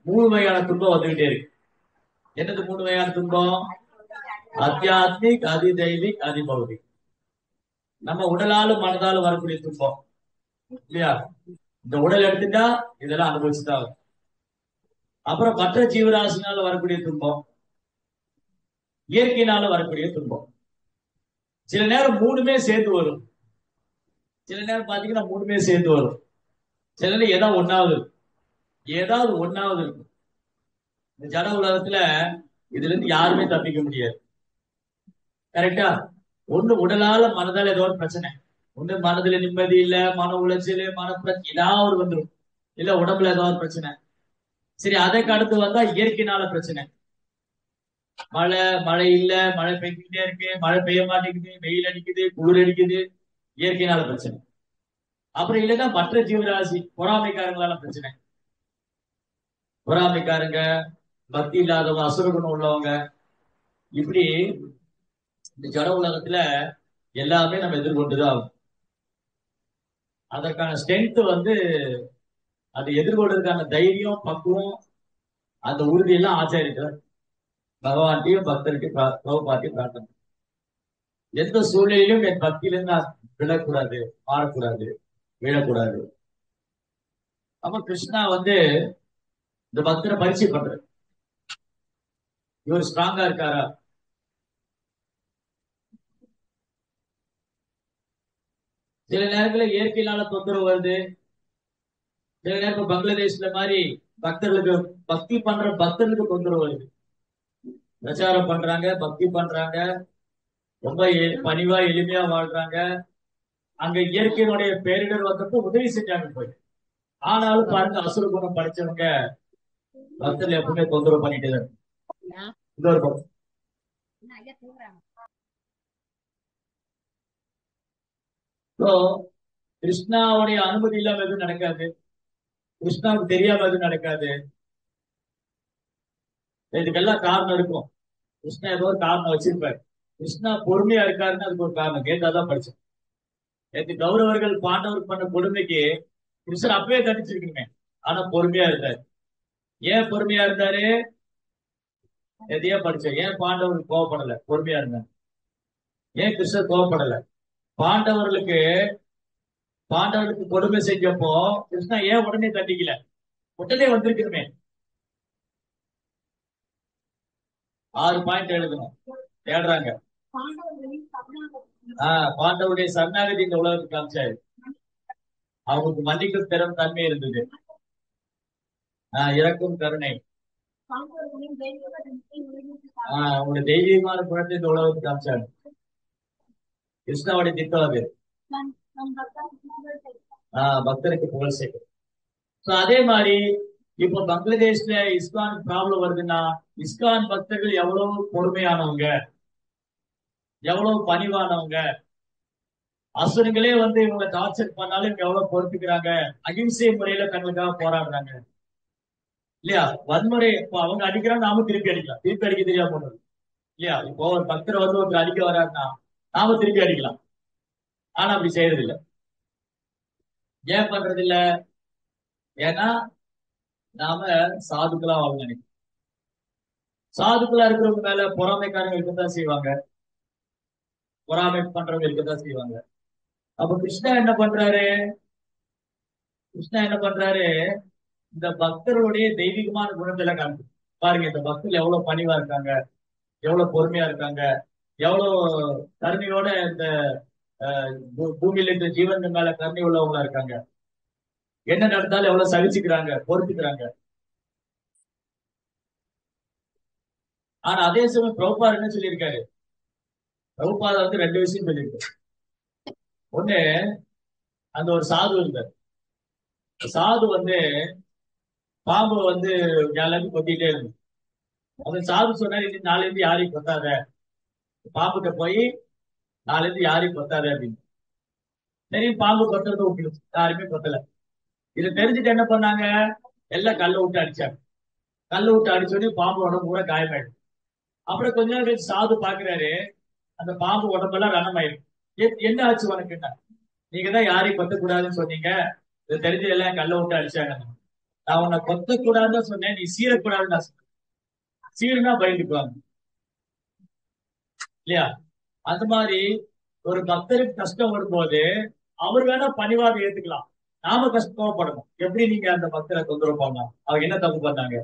மூணு வகையான துன்பம் வந்துகிட்டே இருக்கு. என்னது மூணு வகையான துன்பம்? அத்தியாத்மிக், அதிதைவிக், அதிபௌதிக். நம்ம உடலாலும் மனதாலும் வரக்கூடிய துன்பம் இல்லையா? இந்த உடல் எடுத்துட்டா இதெல்லாம் அனுபவிச்சுதான் ஆகும். அப்புறம் மற்ற ஜீவராசினால வரக்கூடிய துன்பம், இயற்கையினால வரக்கூடிய துன்பம். சில நேரம் மூணுமே சேர்ந்து வரும். சில நேரம் பாத்தீங்கன்னா மூணுமே சேர்ந்து வரும். சில நேரம் ஏதாவது ஒண்ணாவது இருக்கும். இந்த ஜட உலகத்துல இதுல இருந்து யாருமே தப்பிக்க முடியாது. கரெக்டா? ஒண்ணு உடலால மனதால ஏதோ ஒரு பிரச்சனை. ஒண்ணு மனதுல நிம்மதி இல்ல, மன உளைச்சல், ஏதாவது ஒரு வந்துடும். இல்ல உடம்புல ஏதாவது ஒரு பிரச்சனை. சரி, அதற்கு அடுத்து வந்தா இயற்கையினால பிரச்சனை. மழை இல்ல, மழை பெய்ஞ்சுக்கிட்டே இருக்கு, மழை பெய்ய மாட்டேங்குது, வெயில் அடிக்குது, குளிர் அடிக்குது, இயற்கையினால பிரச்சனை. அப்புறம் இல்லைன்னா மற்ற ஜீவராசி பொறாமைக்காரங்களால பிரச்சனை. பொறாமைக்காரங்க, பக்தி இல்லாதவங்க, அசுரகுணம் உள்ளவங்க, இப்படி இந்த ஜட உலகத்துல எல்லாமே நம்ம எதிர்கொண்டுதான் ஆகும். அதற்கான ஸ்ட்ரென்த் அதை எதிர்கொள்றதுக்கான தைரியம், பக்குவம், அந்த உறுதி எல்லாம் ஆச்சாரிக்கிறார். பகவான்கிட்டையும் பக்தர்கிட்டையும் பிரபுபாட்டையும் பிரார்த்தனை. எந்த சூழ்நிலையிலும் என் பக்தியிலிருந்து நான் விழக்கூடாது, மாறக்கூடாது, விழக்கூடாது. அப்ப கிருஷ்ணா இந்த பக்தரை பரிசு பண்றாரு. இவர் ஸ்ட்ராங்கா இருக்காரா? சில நேரங்களில் இயற்கையினால தொந்தரவு வருது. சில நேரம் பங்களாதேஷ்ல மாதிரி பக்தர்களுக்கு பக்தர்களுக்கு தொந்தரவு வருது. பிரச்சாரம் பண்றாங்க, பக்தி பண்றாங்க, ரொம்ப பணிவா எளிமையா வாழ்றாங்க. அங்க இயற்கையினுடைய பேரிடர் வந்தப்போ உதவி செஞ்சாங்க போய். ஆனாலும் பாருங்க, அசுர குணம் படிச்சவங்க பக்தர்கள் எப்பவுமே தொந்தரவு பண்ணிட்டு தான். இன்னொரு பக்கம் கிருஷ்ணாவுடைய அனுமதி இல்லாம எதுவும் நடக்காது. கிருஷ்ணாவுக்கு தெரியாம எதுவும் நடக்காது. இதுக்கெல்லாம் காரணம் இருக்கும். கிருஷ்ணா ஏதோ ஒரு காரணம் வச்சிருப்பாரு. கிருஷ்ணா பொறுமையா இருக்காருன்னு அதுக்கு ஒரு காரணம். கேட்டாதான் படிச்சேன். நேற்று கௌரவர்கள் பாண்டவர் பண்ண கொடுமைக்கு கிருஷ்ணர் அப்பவே தண்டிச்சிருக்கணுமே, ஆனா பொறுமையா இருந்தாரு. ஏன் பொறுமையா இருந்தாரு? எதையா படிச்சேன். ஏன் பாண்டவர்கள் கோவப்படல? பொறுமையா இருந்தாங்க. ஏன் கிருஷ்ணர் கோவப்படல? பாண்டவர்களுக்கு கொடுமை செஞ்சப்போ கிருஷ்ணா ஏன் உடனே தண்டிக்கல? உடனே வந்திருக்கணுமே. 6 பாயிண்ட் எழுதணும். தேடுறாங்க. பாண்டவருடைய சரணாகதி இந்த உலகத்துக்கு காமிச்சாரு. அவங்களுக்கு மன்னிக்கும் திறம் தன்மை இருந்தது. இறக்கும் கருணை. அவங்களுடைய தெய்வீகமான குணத்தை இந்த உலகத்துக்கு காமிச்சாரு. கிருஷ்ணாவுடைய திட்டம் அது. பக்தருக்கு புகழ் சேர்க்கும். அதே மாதிரி இப்போ பங்களாதேஷ்ல இஸ்கான் ப்ராப்ளம் வருதுன்னா, இஸ்கான் பக்தர்கள் எவ்வளவு பொறுமையானவங்க, எவ்வளவு பணிவானவங்க. அசுரங்களே இவங்க டார்ச்சர் பண்ணாலும் இவங்க எவ்வளவு பொறுத்துக்கிறாங்க. அகிம்சை முறையில தங்களுக்காக போராடுறாங்க இல்லையா? வன்முறை இப்போ அவங்க அடிக்கிறாங்க, நாம திருப்பி அடிக்கலாம். திருப்பி அடிக்க தெரியாம போனது இல்லையா? இப்போ ஒரு பக்தர் ஒருத்தர் அடிக்க வர்றாருன்னா நாம திருப்பி அடிக்கலாம். ஆனா அப்படி செய்யறது இல்லை. ஏன் பண்றது இல்ல? ஏன்னா நாம சாதுக்களா வாழ நினைக்கிறோம். சாதுக்களா இருக்கிறவங்க மேல பொறாமைக்காரங்க இருக்கத்தான் செய்வாங்க. பொறாமை பண்றவங்க இருக்கத்தான் செய்வாங்க. அப்ப கிருஷ்ணா என்ன பண்றாரு? இந்த பக்தர்களுடைய தெய்வீகமான குணத்துல காமிச்சு பாருங்க. இந்த பக்தர்கள் எவ்வளவு பணிவா இருக்காங்க, எவ்வளவு பொறுமையா இருக்காங்க, எவ்வளவு கருணையோட இந்த பூமியில இந்த ஜீவன்கள் மேல கருணை உள்ளவங்களா இருக்காங்க. என்ன நடந்தாலும் எவ்வளவு சகிச்சுக்கிறாங்க, பொறுத்துக்கிறாங்க. ஆனா அதே சமயம் பிரபுபாதர் என்ன சொல்லியிருக்காரு? பிரபுபாதர் 2 விஷயம் சொல்லியிருக்காரு. ஒண்ணு, அந்த ஒரு சாது இருந்தார். சாது பாம்பு எல்லாத்தையும் கொத்திட்டே இருந்து. அந்த சாது சொன்னாரு, இது நாளைக்கு யாரையும் கொத்தாத, பாம்புகிட்ட போய் நாளைக்கு யாரையும் கொத்தாத அப்படின்னு. சரி, பாம்பு கொத்துறத விட்டுருச்சு, யாருமே கொத்தல. இதை தெரிஞ்சுட்டு என்ன பண்ணாங்க? எல்லாம் கல்ல விட்டு அடிச்சாங்க. கல்ல விட்டு அடிச்சோடனே பாம்பு உடம்பு கூட காயமாயிடும். அப்புறம் கொஞ்ச நேரம் கழிச்சு சாது பாக்குறாரு, அந்த பாம்பு உடம்பெல்லாம் ரணமாயிடும். என்ன ஆச்சு உனக்குன்னா, நீங்க தான் யாரையும் கொத்தக்கூடாதுன்னு சொன்னீங்க, இதை தெரிஞ்சு எல்லாம் கல்ல விட்டு அடிச்சாங்க. நான் உன்னை கொத்த கூடாதுன்னு சொன்னேன், நீ சீரக்கூடாதுன்னு நான் சொன்னேன். சீருனா பயந்துக்குவாங்க இல்லையா? அது மாதிரி ஒரு பக்தருக்கு கஷ்டம் வரும்போது அவர் வேணா பணிவாக ஏத்துக்கலாம். நாம கஷ்டப்படணும். எப்படி நீங்க அந்த பக்தரை தொந்தரவு பண்ணலாம்? அவங்க என்ன தப்பு பண்ணாங்க?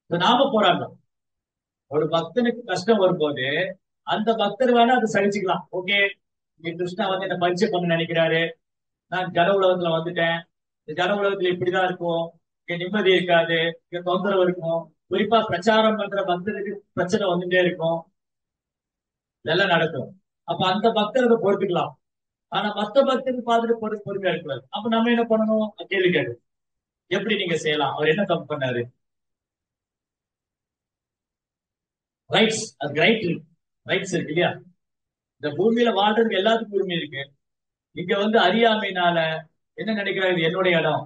இப்ப நாம போராடணும். ஒரு பக்தனுக்கு கஷ்டம் வரும்போது அந்த பக்தர் வேணா அதை சகிச்சுக்கலாம். ஓகே, இங்க கிருஷ்ணா வந்து என்ன பரிச்சை பண்ண நினைக்கிறாரு, நான் ஜட உலகத்துல வந்துட்டேன், இந்த ஜட உலகத்துல இப்படிதான் இருக்கும், இங்க நிம்மதி இருக்காது, இங்க தொந்தரவு இருக்கும், குறிப்பா பிரச்சாரம் பண்ற பக்தருக்கு பிரச்சனை வந்துட்டே இருக்கும், இதெல்லாம் நடக்கும். அப்ப அந்த பக்தரை பொறுத்துக்கலாம். ஆனா மத்த பக்தருக்கு பார்த்துட்டு பொறுமையா இருக்காது. அப்ப நம்ம என்ன பண்ணணும்? கேள்வி கேட்கு, எப்படி நீங்க செய்யலாம், அவர் என்ன தப்பு பண்ணாரு? ரைட்ஸ், அது ரைட்ஸ் இருக்கு இல்லையா? இந்த பூமியில வாழ்றதுக்கு எல்லாத்துக்கும் உரிமை இருக்கு. இங்க வந்து அறியாமையினால என்ன நினைக்கிறாங்க, இது என்னுடைய இடம்,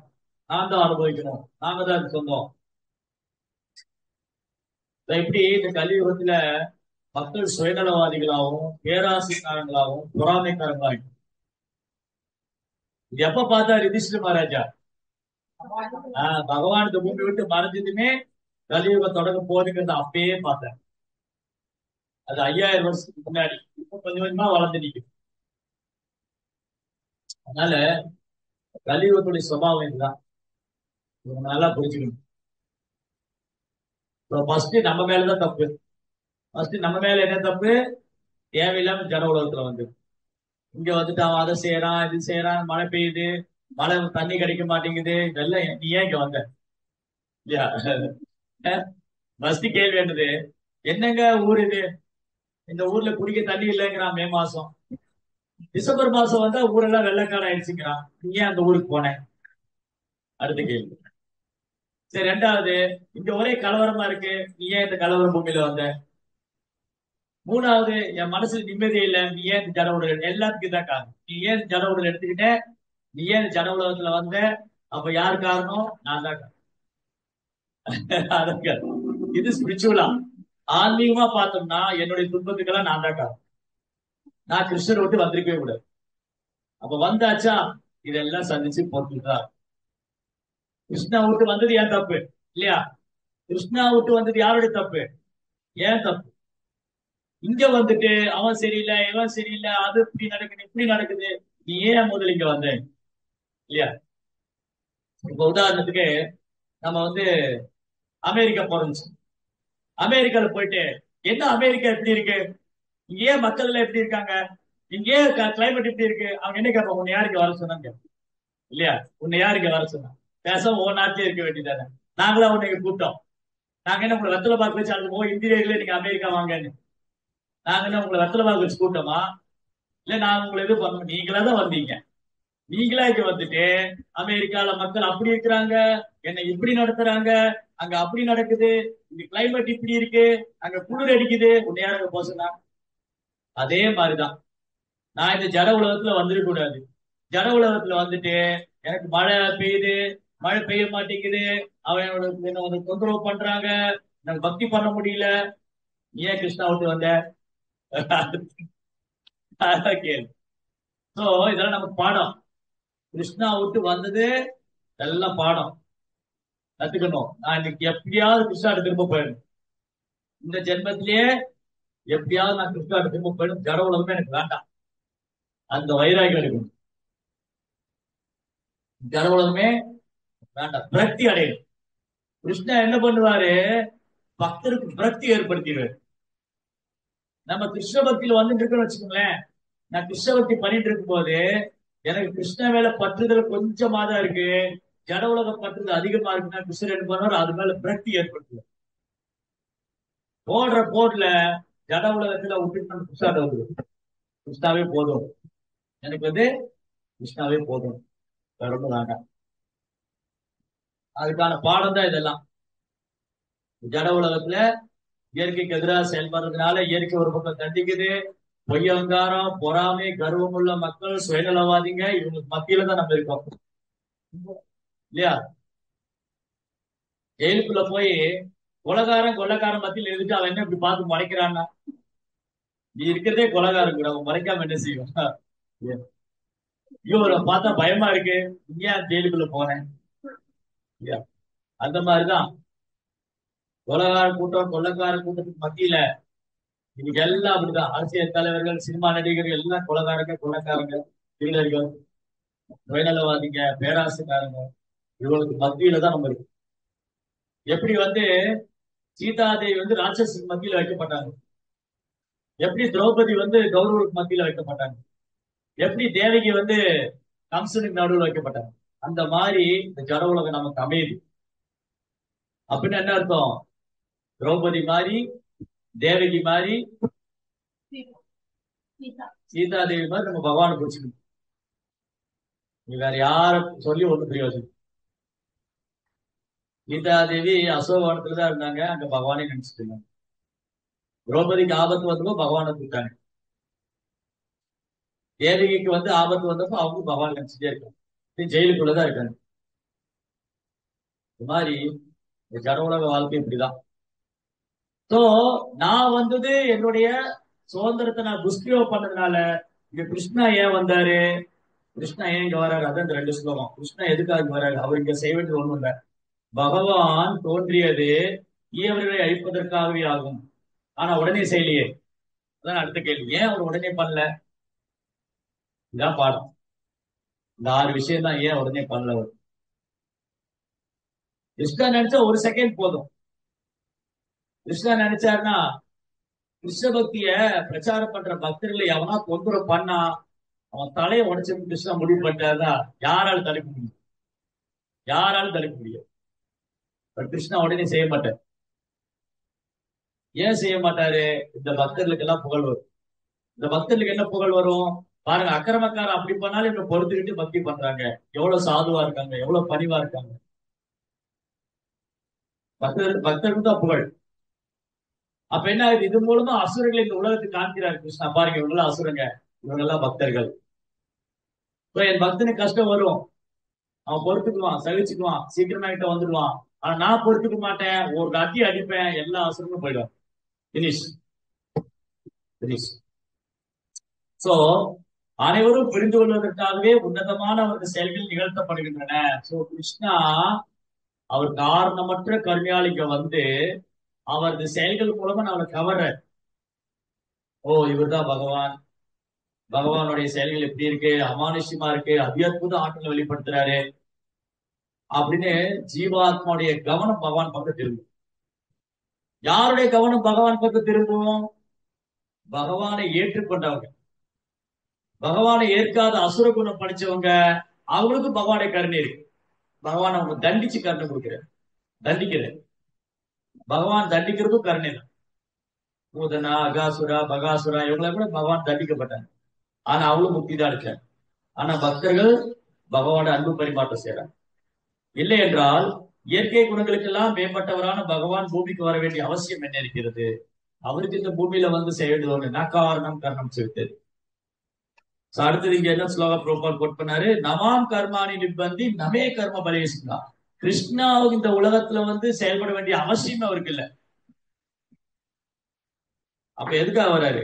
நான் தான் அனுபவிக்கணும், நாங்க தான் அது சொந்தம். எப்படி இந்த கலியுகத்துல மக்கள் சுயநலவாதிகளாகவும் பேராசைக்காரங்களாகவும் பொறாமைக்காரங்களாகும். இது எப்ப பார்த்தா யுதிஷ்டிர மகாராஜா பகவான் இந்த பூமி விட்டு மறைஞ்சதுமே கலியுகம் தொடங்க போகுதுங்கிறத அப்பயே பார்த்தேன். அது 5000 வருஷத்துக்கு முன்னாடி. இப்ப கொஞ்சம் கொஞ்சமா வளர்ந்து நிக்குது. அதனால கலியுகத்துடைய சுபாவம் இதுதான். இவங்க நல்லா புரிஞ்சுக்கணும். ஃபர்ஸ்ட் நம்ம மேலதான் தப்பு. ஃபர்ஸ்ட் நம்ம மேல என்ன தப்பு? தேவையில்லாம ஜன உலகத்துல வந்து இங்க வந்துட்டு அவன் அதை செய்யறான், இது செய்யறான், மழை பெய்யுது, மழை தண்ணி கிடைக்க மாட்டேங்குது, இதெல்லாம் நீ ஏன் இங்க வந்த? இல்லையா? ஃபர்ஸ்ட் கேள்வி என்னது? என்னங்க ஊர் இது? இந்த ஊர்ல குடிக்க தண்ணி இல்லைங்கிறான் மே மாசம். டிசம்பர் மாசம் வந்தா ஊரெல்லாம் வெள்ளக்காரன் ஆயிடுச்சுங்கிறான். நீ ஏன் அந்த ஊருக்கு போனேன்? அடுத்த கேள்வி. சரி, ரெண்டாவது, இங்க ஒரே கலவரமா இருக்கு, நீ ஏன் இந்த கலவர பூமியில வந்த? மூணாவது, என் மனசுல நிம்மதியே இல்லை, நீ ஏன் இந்த ஜட உடல்? எல்லாத்துக்கும் தான் காரணம். நீ ஏன் ஜட உடல் எடுத்துக்கிட்ட? நீ ஏன் ஜட உலகத்துல வந்த? அப்ப யார் காரணம்? நான் தான் காரணம். இது ஸ்பிரிச்சுவலா. ஆன்மீகமா பார்த்தோம்னா என்னுடைய துன்பத்துக்கெல்லாம் நான் தான் காரணம். நான் கிருஷ்ணரை விட்டு வந்திருக்கவே கூடாது. அப்ப வந்தாச்சா இதெல்லாம் சந்திச்சு போட்டுதான். கிருஷ்ணா விட்டு வந்தது ஏன் தப்பு? இல்லையா? கிருஷ்ணா விட்டு வந்தது யாருடைய தப்பு? ஏன் தப்பு? இங்க வந்துட்டு அவன் சரியில்லை, இவன் சரியில்லை, அது இப்படி நடக்குது, இப்படி நடக்குது, நீ ஏன் முதல்ல இங்க வந்த? இல்லையா? இப்ப உதாரணத்துக்கு நம்ம வந்து அமெரிக்கா போறோம். அமெரிக்கால போயிட்டு என்ன அமெரிக்கா எப்படி இருக்கு, இங்க ஏன் மக்கள் எல்லாம் எப்படி இருக்காங்க, இங்க ஏன் கிளைமேட் எப்படி இருக்கு, அவங்க என்ன கேட்பாங்க? உன்னை யாருக்கு வர சொன்னாங்க? இல்லையா? உன்னை யாருக்கு வர சொன்னா? பேசாம ஓ நாட்டிலே இருக்க வேண்டியதானே. நாங்களா உன்னை கூப்பிட்டோம்? நாங்க என்ன உங்களை வெத்தலை பாக்கு வச்சு அது போய் இந்தியாவிலே நீங்க அமெரிக்கா வாங்கன்னு நாங்க என்ன உங்களை வெத்தலை பாக்கு வச்சு கூப்பிட்டோமா? இல்ல நான் உங்களை இது பண்ணணும், நீங்களா தான் வந்தீங்க. நீங்களா இங்க வந்துட்டு அமெரிக்கால மக்கள் அப்படி இருக்கிறாங்க, என்ன இப்படி நடத்துறாங்க, அங்க அப்படி நடக்குது, இங்க கிளைமேட் இப்படி இருக்கு, அங்க குளிர் அடிக்குது, உன்னை யாருங்க போக சொன்னா? அதே மாதிரிதான் நான் இந்த ஜட உலகத்துல வந்துடக் கூடாது. ஜட உலகத்துல வந்துட்டு எனக்கு மழை பெய்யுது, மழை பெய்ய மாட்டேங்குது, அவன் என்ன தொந்தரவு பண்றாங்க, எனக்கு பக்தி பண்ண முடியல, ஏன் கிருஷ்ணா விட்டு வந்த? கேள்வி. சோ இதெல்லாம் நமக்கு பாடம். கிருஷ்ணா விட்டு வந்தது எல்லாம் பாடம் கத்துக்கணும். நான் இன்னைக்கு எப்படியாவது கிருஷ்ணா திரும்ப போயிடும். இந்த ஜென்மத்திலேயே எப்படியாவது நான் கிருஷ்ணா திரும்ப போயிடும். ஜட உலகமே எனக்கு வேண்டாம். அந்த வைராகியம் இருக்கணும். ஜட உலகமே வேண்டாம், விரக்தி அடையணும். கிருஷ்ணா என்ன பண்ணுவாரு? பக்தருக்கு விரக்தி ஏற்படுத்திடுவாரு. நம்ம கிருஷ்ண பக்தியில வந்துட்டு இருக்கோம்னு வச்சுக்கோங்களேன். நான் கிருஷ்ண பக்தி பண்ணிட்டு இருக்கும் போது எனக்கு கிருஷ்ண மேல பற்றுதல் கொஞ்சமா தான் இருக்கு, ஜட உலக பற்றுதல் அதிகமா இருக்குன்னா கிருஷ்ணர் என்ன பண்ணுவார்? அது மேல விரக்தி ஏற்படுத்துவார். போடுற போர்ல ஜட உலகத்துல விட்டுட்டு நம்ம கிருஷ்ணாட்ட வந்துடும். கிருஷ்ணாவே போதும், எனக்கு வந்து கிருஷ்ணாவே போதும், வேற ஒண்ணும் வேண்டாம். அதுக்கான பாடம் தான் இதெல்லாம். ஜட உலகத்துல இயற்கைக்கு எதிராக செயல்படுறதுனால இயற்கை ஒரு பக்கம் தண்டிக்குது. பொய்யங்காரம், பொறாமை, கர்வம் உள்ள மக்கள், சுயநலவாதிங்க, இவங்களுக்கு மத்தியில தான் நம்ம இருக்கோம். இல்லையா? ஜெயிலுக்குள்ள போய் கொலகாரன் மத்தியில் இருந்துட்டு அவன் என்ன இப்படி பார்த்து மறைக்கிறான்னா, நீ இருக்கிறதே கொலகாரம் கூட, அவன் மறைக்காம என்ன செய்யும்? ஐயோ பார்த்தா பயமா இருக்கு, ஏன் ஜெயிலுக்குள்ள போனேன்? இல்லையா? அந்த மாதிரிதான் கொலகார கூட்டம் கொள்ளக்கார கூட்டத்துக்கு மத்தியில இன்னைக்கு எல்லாம் அப்படிதான். அரசியல் தலைவர்கள், சினிமா நடிகர்கள் எல்லாம் கொலகாரங்க, கொள்ளக்காரங்க, திருடர்கள், சுயநலவாதிங்க, பேராசைக்காரங்க, இவங்களுக்கு மத்தியில தான் நம்ம இருக்கு. எப்படி வந்து சீதாதேவி வந்து ராட்சசுக்கு மத்தியில வைக்கப்பட்டாங்க, எப்படி திரௌபதி வந்து கௌரவருக்கு மத்தியில வைக்கப்பட்டாங்க, எப்படி தேவகி வந்து கம்சனுக்கு நடுவில் வைக்கப்பட்டாங்க, அந்த மாதிரி இந்த ஜட உலகம் நமக்கு அமையுது. அப்படின்னு என்ன அர்த்தம்? திரௌபதி மாதிரி, தேவகி மாதிரி, சீதாதேவி மாதிரி நம்ம பகவானை பிடிச்சிக்கணும். நீ வேற யார சொல்லி ஒண்ணு பிரயோஜனம். சீதாதேவி அசோகவனத்துல தான் இருந்தாங்க, அங்க பகவானே நினைச்சிட்டு இருந்தாங்க. திரௌபதிக்கு ஆபத்து வந்தப்போ பகவானை கூப்பிட்டாங்க. தேவகிக்கு வந்து ஆபத்து வந்தப்போ அவங்க பகவான் நினைச்சிட்டே இருக்காங்க, ஜெயிலுக்குள்ளதான் இருக்காங்க. இந்த மாதிரி இந்த ஜட உலக வாழ்க்கை இப்படிதான். சோ நான் வந்தது என்னுடைய சுதந்திரத்தை நான் துஷ்பிரயோகம் பண்ணதுனால இங்க கிருஷ்ணா ஏன் வந்தாரு, கிருஷ்ணா ஏன் இங்க வராரு, அதான் இந்த ரெண்டு ஸ்லோகம். கிருஷ்ணா எதுக்காக இங்க வராரு? அவர் இங்க செய்ய வேண்டியது ஒண்ணும் இல்ல. பகவான் தோன்றியது ஈயவர்களை அழிப்பதற்காகவே ஆகும். ஆனா உடனே செய்யலையே. அதான் அடுத்த கேள்வி, ஏன் அவர் உடனே பண்ணல? இதான் பாடம். இந்த 6 விஷயம் தான் ஏன் உடனே பண்ணல அவர். கிருஷ்ணா நினைச்சா ஒரு செகண்ட் போதும். கிருஷ்ணா நினைச்சாருன்னா கிருஷ்ண பக்திய பிரச்சாரம் பண்ற பக்தர்களை எவனா தொந்தரவு பண்ணா அவன் தலையை உடைச்சிருந்து கிருஷ்ணா முடிவு பண்ணிட்டாருன்னா யாராலும் தடுக்க முடியும்? யாராலும் தடுக்க முடியும். பட் கிருஷ்ணா உடனே செய்ய மாட்டார். ஏன் செய்ய மாட்டாரு? இந்த பக்தர்களுக்கு எல்லாம் புகழ் வரும். இந்த பக்தர்களுக்கு என்ன புகழ் வரும்? பாருங்க, அக்கிரமக்காரன் அப்படி பண்ணாலும் இவங்க பொறுத்துக்கிட்டு பக்தி பண்றாங்க, எவ்வளவு சாதுவா இருக்காங்க, எவ்வளவு பணிவா இருக்காங்க. பக்தருக்கு தான் புகழ். அப்ப என்ன ஆகுது? இது மூலமா அசுரங்களை இந்த உலகத்துக்கு காண்கிறார் கிருஷ்ணா. பாருங்க, இவங்க அசுரங்க, இவங்க எல்லாம் பக்தர்கள். என் பக்தனுக்கு கஷ்டம் வரும், அவன் பொறுத்துக்குவான், சகிச்சுக்குவான், சீக்கிரமா கிட்ட வந்துடுவான். ஆனா நான் பொறுத்துக்க மாட்டேன், ஒரு அடி அடிப்பேன், எல்லா அசுரமும் போயிடும். Finish, finish. சோ அனைவரும் புரிந்து கொள்வதற்காகவே உன்னதமான அவரது செயல்கள் நிகழ்த்தப்படுகின்றன. சோ கிருஷ்ணா அவர் காரணமற்ற கருணையாளிங்க வந்து அவரது செயல்கள் மூலமா நம்மளை கவர்ற. ஓ, இவர்தான் பகவான், பகவானுடைய செயல்கள் எப்படி இருக்கு, அமானுஷ்யமா இருக்கு, அத்தியுத ஆற்றலை வெளிப்படுத்துறாரு அப்படின்னு ஜீவாத்மாவுடைய கவனம் பகவான் பக்கம் திரும்பும். யாருடைய கவனம் பகவான் பக்கம் திரும்பும்? பகவானை ஏற்றுக்கொண்டவங்க. பகவானை ஏற்காத அசுர குணம் படிச்சவங்க, அவங்களுக்கு பகவானுடைய கருணை இருக்கு. பகவான் அவங்க தண்டிச்சு கருணை கொடுக்கிறார், தண்டிக்கிறார். பகவான் தண்டிக்கிறதும் கருணை தான். பூதனா, அகாசுரா, பகாசுரா இவங்களை கூட பகவான் தண்டிக்கப்பட்டாங்க. ஆனா அவளும் முக்தி தான் அடிச்சாங்க. ஆனா பக்தர்கள் பகவானோட அன்பு பரிமாற்றம் செய்யறாங்க. இல்லை என்றால் இயற்கை குணங்களுக்கெல்லாம் மேம்பட்டவரான பகவான் பூமிக்கு வர வேண்டிய அவசியம் என்ன இருக்கிறது? அவருக்கு இந்த பூமியில வந்து செய்ய வேண்டியது ஒண்ணு, நகாரணம் கர்ணம் செலுத்தது. அடுத்தது இங்க என்ன ஸ்லோகம் ப்ரோபால் கோட் பண்ணாரு? நமாம் கர்மானி நிப்பந்தி நமே கர்ம பலேசிங்கா. கிருஷ்ணாவுக்கு இந்த உலகத்துல வந்து செயல்பட வேண்டிய அவசியம் அவருக்கு இல்ல. அப்ப எதுக்காக வராரு?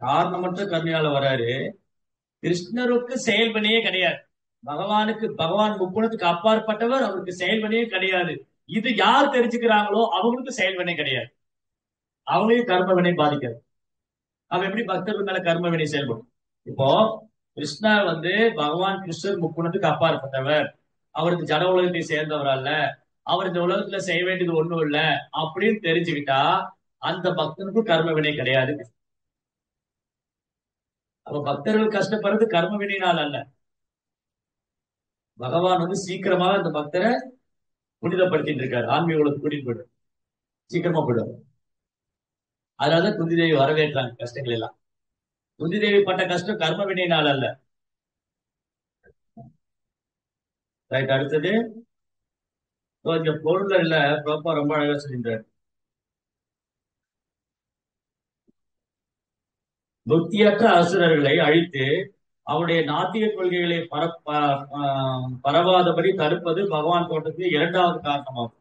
காரணமற்ற கருணையால வராரு. கிருஷ்ணருக்கு செயல்பனையே கிடையாது. பகவானுக்கு, பகவான் முக்குணத்துக்கு அப்பாற்பட்டவர், அவருக்கு செயல்பனையே கிடையாது. இது யார் தெரிஞ்சுக்கிறாங்களோ அவங்களுக்கு செயல்பனை கிடையாது, அவங்களையும் கர்ம வினை பாதிக்காது. அவ எப்படி பக்தர்கள் மேல கர்ம வினை செயல்படும்? இப்போ கிருஷ்ணா வந்து பகவான் கிருஷ்ணர் முக்குணத்துக்கு அப்பாற்பட்டவர், அவருக்கு ஜட உலகத்தை சேர்ந்தவர் அல்ல, அவர் இந்த உலகத்துல செய்ய வேண்டியது ஒண்ணும் இல்ல அப்படின்னு தெரிஞ்சுக்கிட்டா அந்த பக்தனுக்கும் கர்ம வினை கிடையாது. அப்ப பக்தர்கள் கஷ்டப்படுறது கர்ம வினையினால் அல்ல. பகவான் வந்து சீக்கிரமாக அந்த பக்தரை புனிதப்படுத்திட்டு இருக்காரு, ஆன்மீக உலகத்துக்கு கூட்டிட்டு போயிடும், சீக்கிரமா போயிடும். அதனாலதான் குந்தி தேவி வரவேற்றாங்க கஷ்டங்கள் எல்லாம். குந்தி தேவி பட்ட கஷ்டம் கர்ம வினையினால் அல்ல. ரைட். அடுத்தது இந்த பொருள்ல ப்ராப்பா ரொம்ப அழகா சொல்லின்றார். புத்தியற்ற அசுரர்களை அழித்து அவருடைய நாத்திக கொள்கைகளை பரவாதபடி தடுப்பது பகவான் தோட்டத்துக்கு இரண்டாவது காரணமாகும்.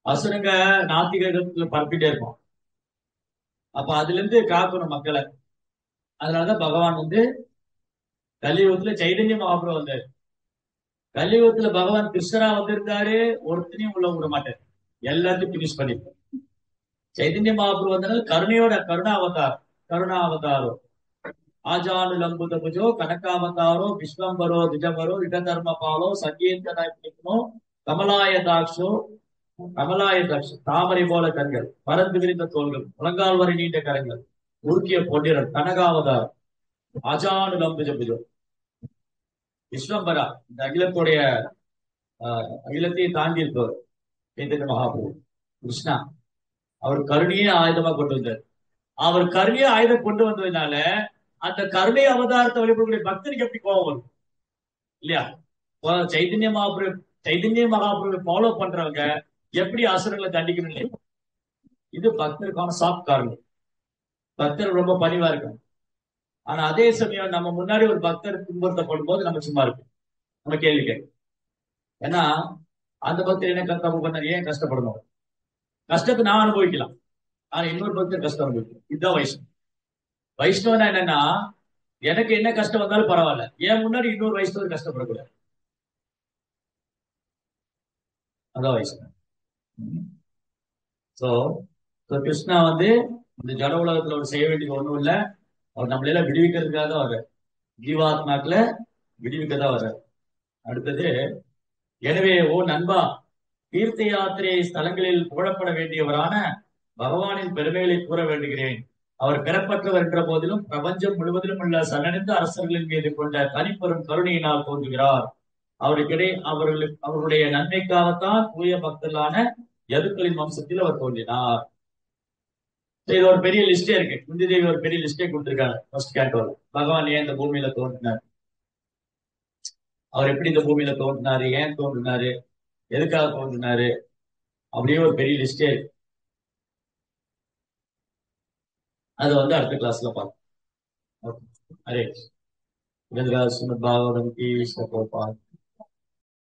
அசுரங்க நாத்திகர்கள் பரப்பிட்டே இருக்கும், அப்ப அதுல இருந்து காக்கணும் மக்களை. அதனாலதான் பகவான் வந்து கலியுகத்துல சைதன்ய மகாபுரம் வந்தாரு. கலியுகத்துல பகவான் கிருஷ்ணரா வந்திருந்தாரு, ஒருத்தனையும் உள்ள விட மாட்டாரு, எல்லாத்தையும் பினிஷ் பண்ணிருப்பாரு. சைதன்ய மகாபுரு வந்தனால கருணையோட கருணாவதாரம் ஆஜானு லம்புத புஜோ கனகாவதாரோ விஸ்வம்பரோ திஜம்பரோ இடதர்ம பாலோ சங்கீர்த்தனோ கமலாயதாட்சோ கமலாயதாட்சோ தாமரை போல கண்கள், பறந்து விரிந்த தோள்கள், முழங்கால் வரை நீண்ட கரங்கள், உருக்கிய பொன்னிறன் கனகாவதாரம் ஆஜானு லம்புஜ புஜோ விஸ்வம்பரா, இந்த அகிலத்துடைய அகிலத்தையும் தாண்டி இருப்பவர் சைதன்ய மகாபிரபு கிருஷ்ணா. அவர் கருணையே ஆயுதமா கொண்டு வந்தார். அவர் கருணையே ஆயுதம் கொண்டு வந்ததுனால அந்த கருணை அவதாரத்தை வழிபடக்கூடிய பக்தருக்கு எப்படி கோபம் வரும் இல்லையா? சைதன்ய மகாபிரபு ஃபாலோ பண்றவங்க எப்படி அசுரங்களை தண்டிக்கணும் இல்லையா? இது பக்தருக்கான சாஃப்ட் காரணம். பக்தர் ரொம்ப பணிவா இருக்கும். ஆனா அதே சமயம் நம்ம முன்னாடி ஒரு பக்தர் துன்புறுத்தப்படும் போது நம்ம சும்மா இருக்கும், நம்ம கேள்வி கேட்கும். ஏன்னா அந்த பக்தர் என்ன தப்பு பண்ண, ஏன் கஷ்டப்படணும்? கஷ்டத்தை நான் அனுபவிக்கலாம், ஆனா இன்னொரு பக்தர் கஷ்டம் அனுபவிக்கும். இதுதான் வைஷ்ணவம். வைஷ்ணவனா என்னன்னா, எனக்கு என்ன கஷ்டம் வந்தாலும் பரவாயில்ல, ஏன் முன்னாடி இன்னொரு வைஷ்ணவர் கஷ்டப்படக்கூடாது. அதான் வைஷ்ணவம். சோ கிருஷ்ணா வந்து இந்த ஜட உலகத்துல அவர் செய்ய வேண்டியது ஒண்ணும் இல்ல, அவர் நம்மளெல்லாம் விடுவிக்கிறதுக்காக தான் வர்றார், ஜீவாத்மாக்களை விடுவிக்க தான் வர்றார். அடுத்தது, எனவே ஓ நண்பா, தீர்த்த யாத்திரை ஸ்தலங்களில் புகழப்பட வேண்டியவரான பகவானின் பெருமைகளை கூற வேண்டுகிறேன். அவர் பெறப்பட்டவர் என்ற போதிலும் பிரபஞ்சம் முழுவதிலும் உள்ள சன்னடைந்த அரசர்களின் மீது கொண்ட தனிப்பெரும் கருணையினால் தோன்றுகிறார். அவருடைய நன்மைக்காகத்தான் தூய பக்தர்களான யதுக்களின் வம்சத்தில் அவர் தோன்றினார். இது ஒரு பெரிய லிஸ்டே இருக்கு. குந்தி தேவி ஒரு பெரிய லிஸ்டே கொடுத்திருக்காங்க ஃபர்ஸ்ட் கேண்டோல. பகவான் ஏன் இந்த பூமியில தோன்றினார், அவர் எப்படி இந்த பூமியில தோன்றினாரு, ஏன் தோன்றினாரு, எதுக்காக தோன்றினாரு, அப்படியே ஒரு பெரிய லிஸ்டே இருக்கு. அதை வந்து அடுத்த கிளாஸ்ல பார்ப்போம். அரே ஸ்ரீமத் பாகவதம் கி விஷ்ணு கோபால்.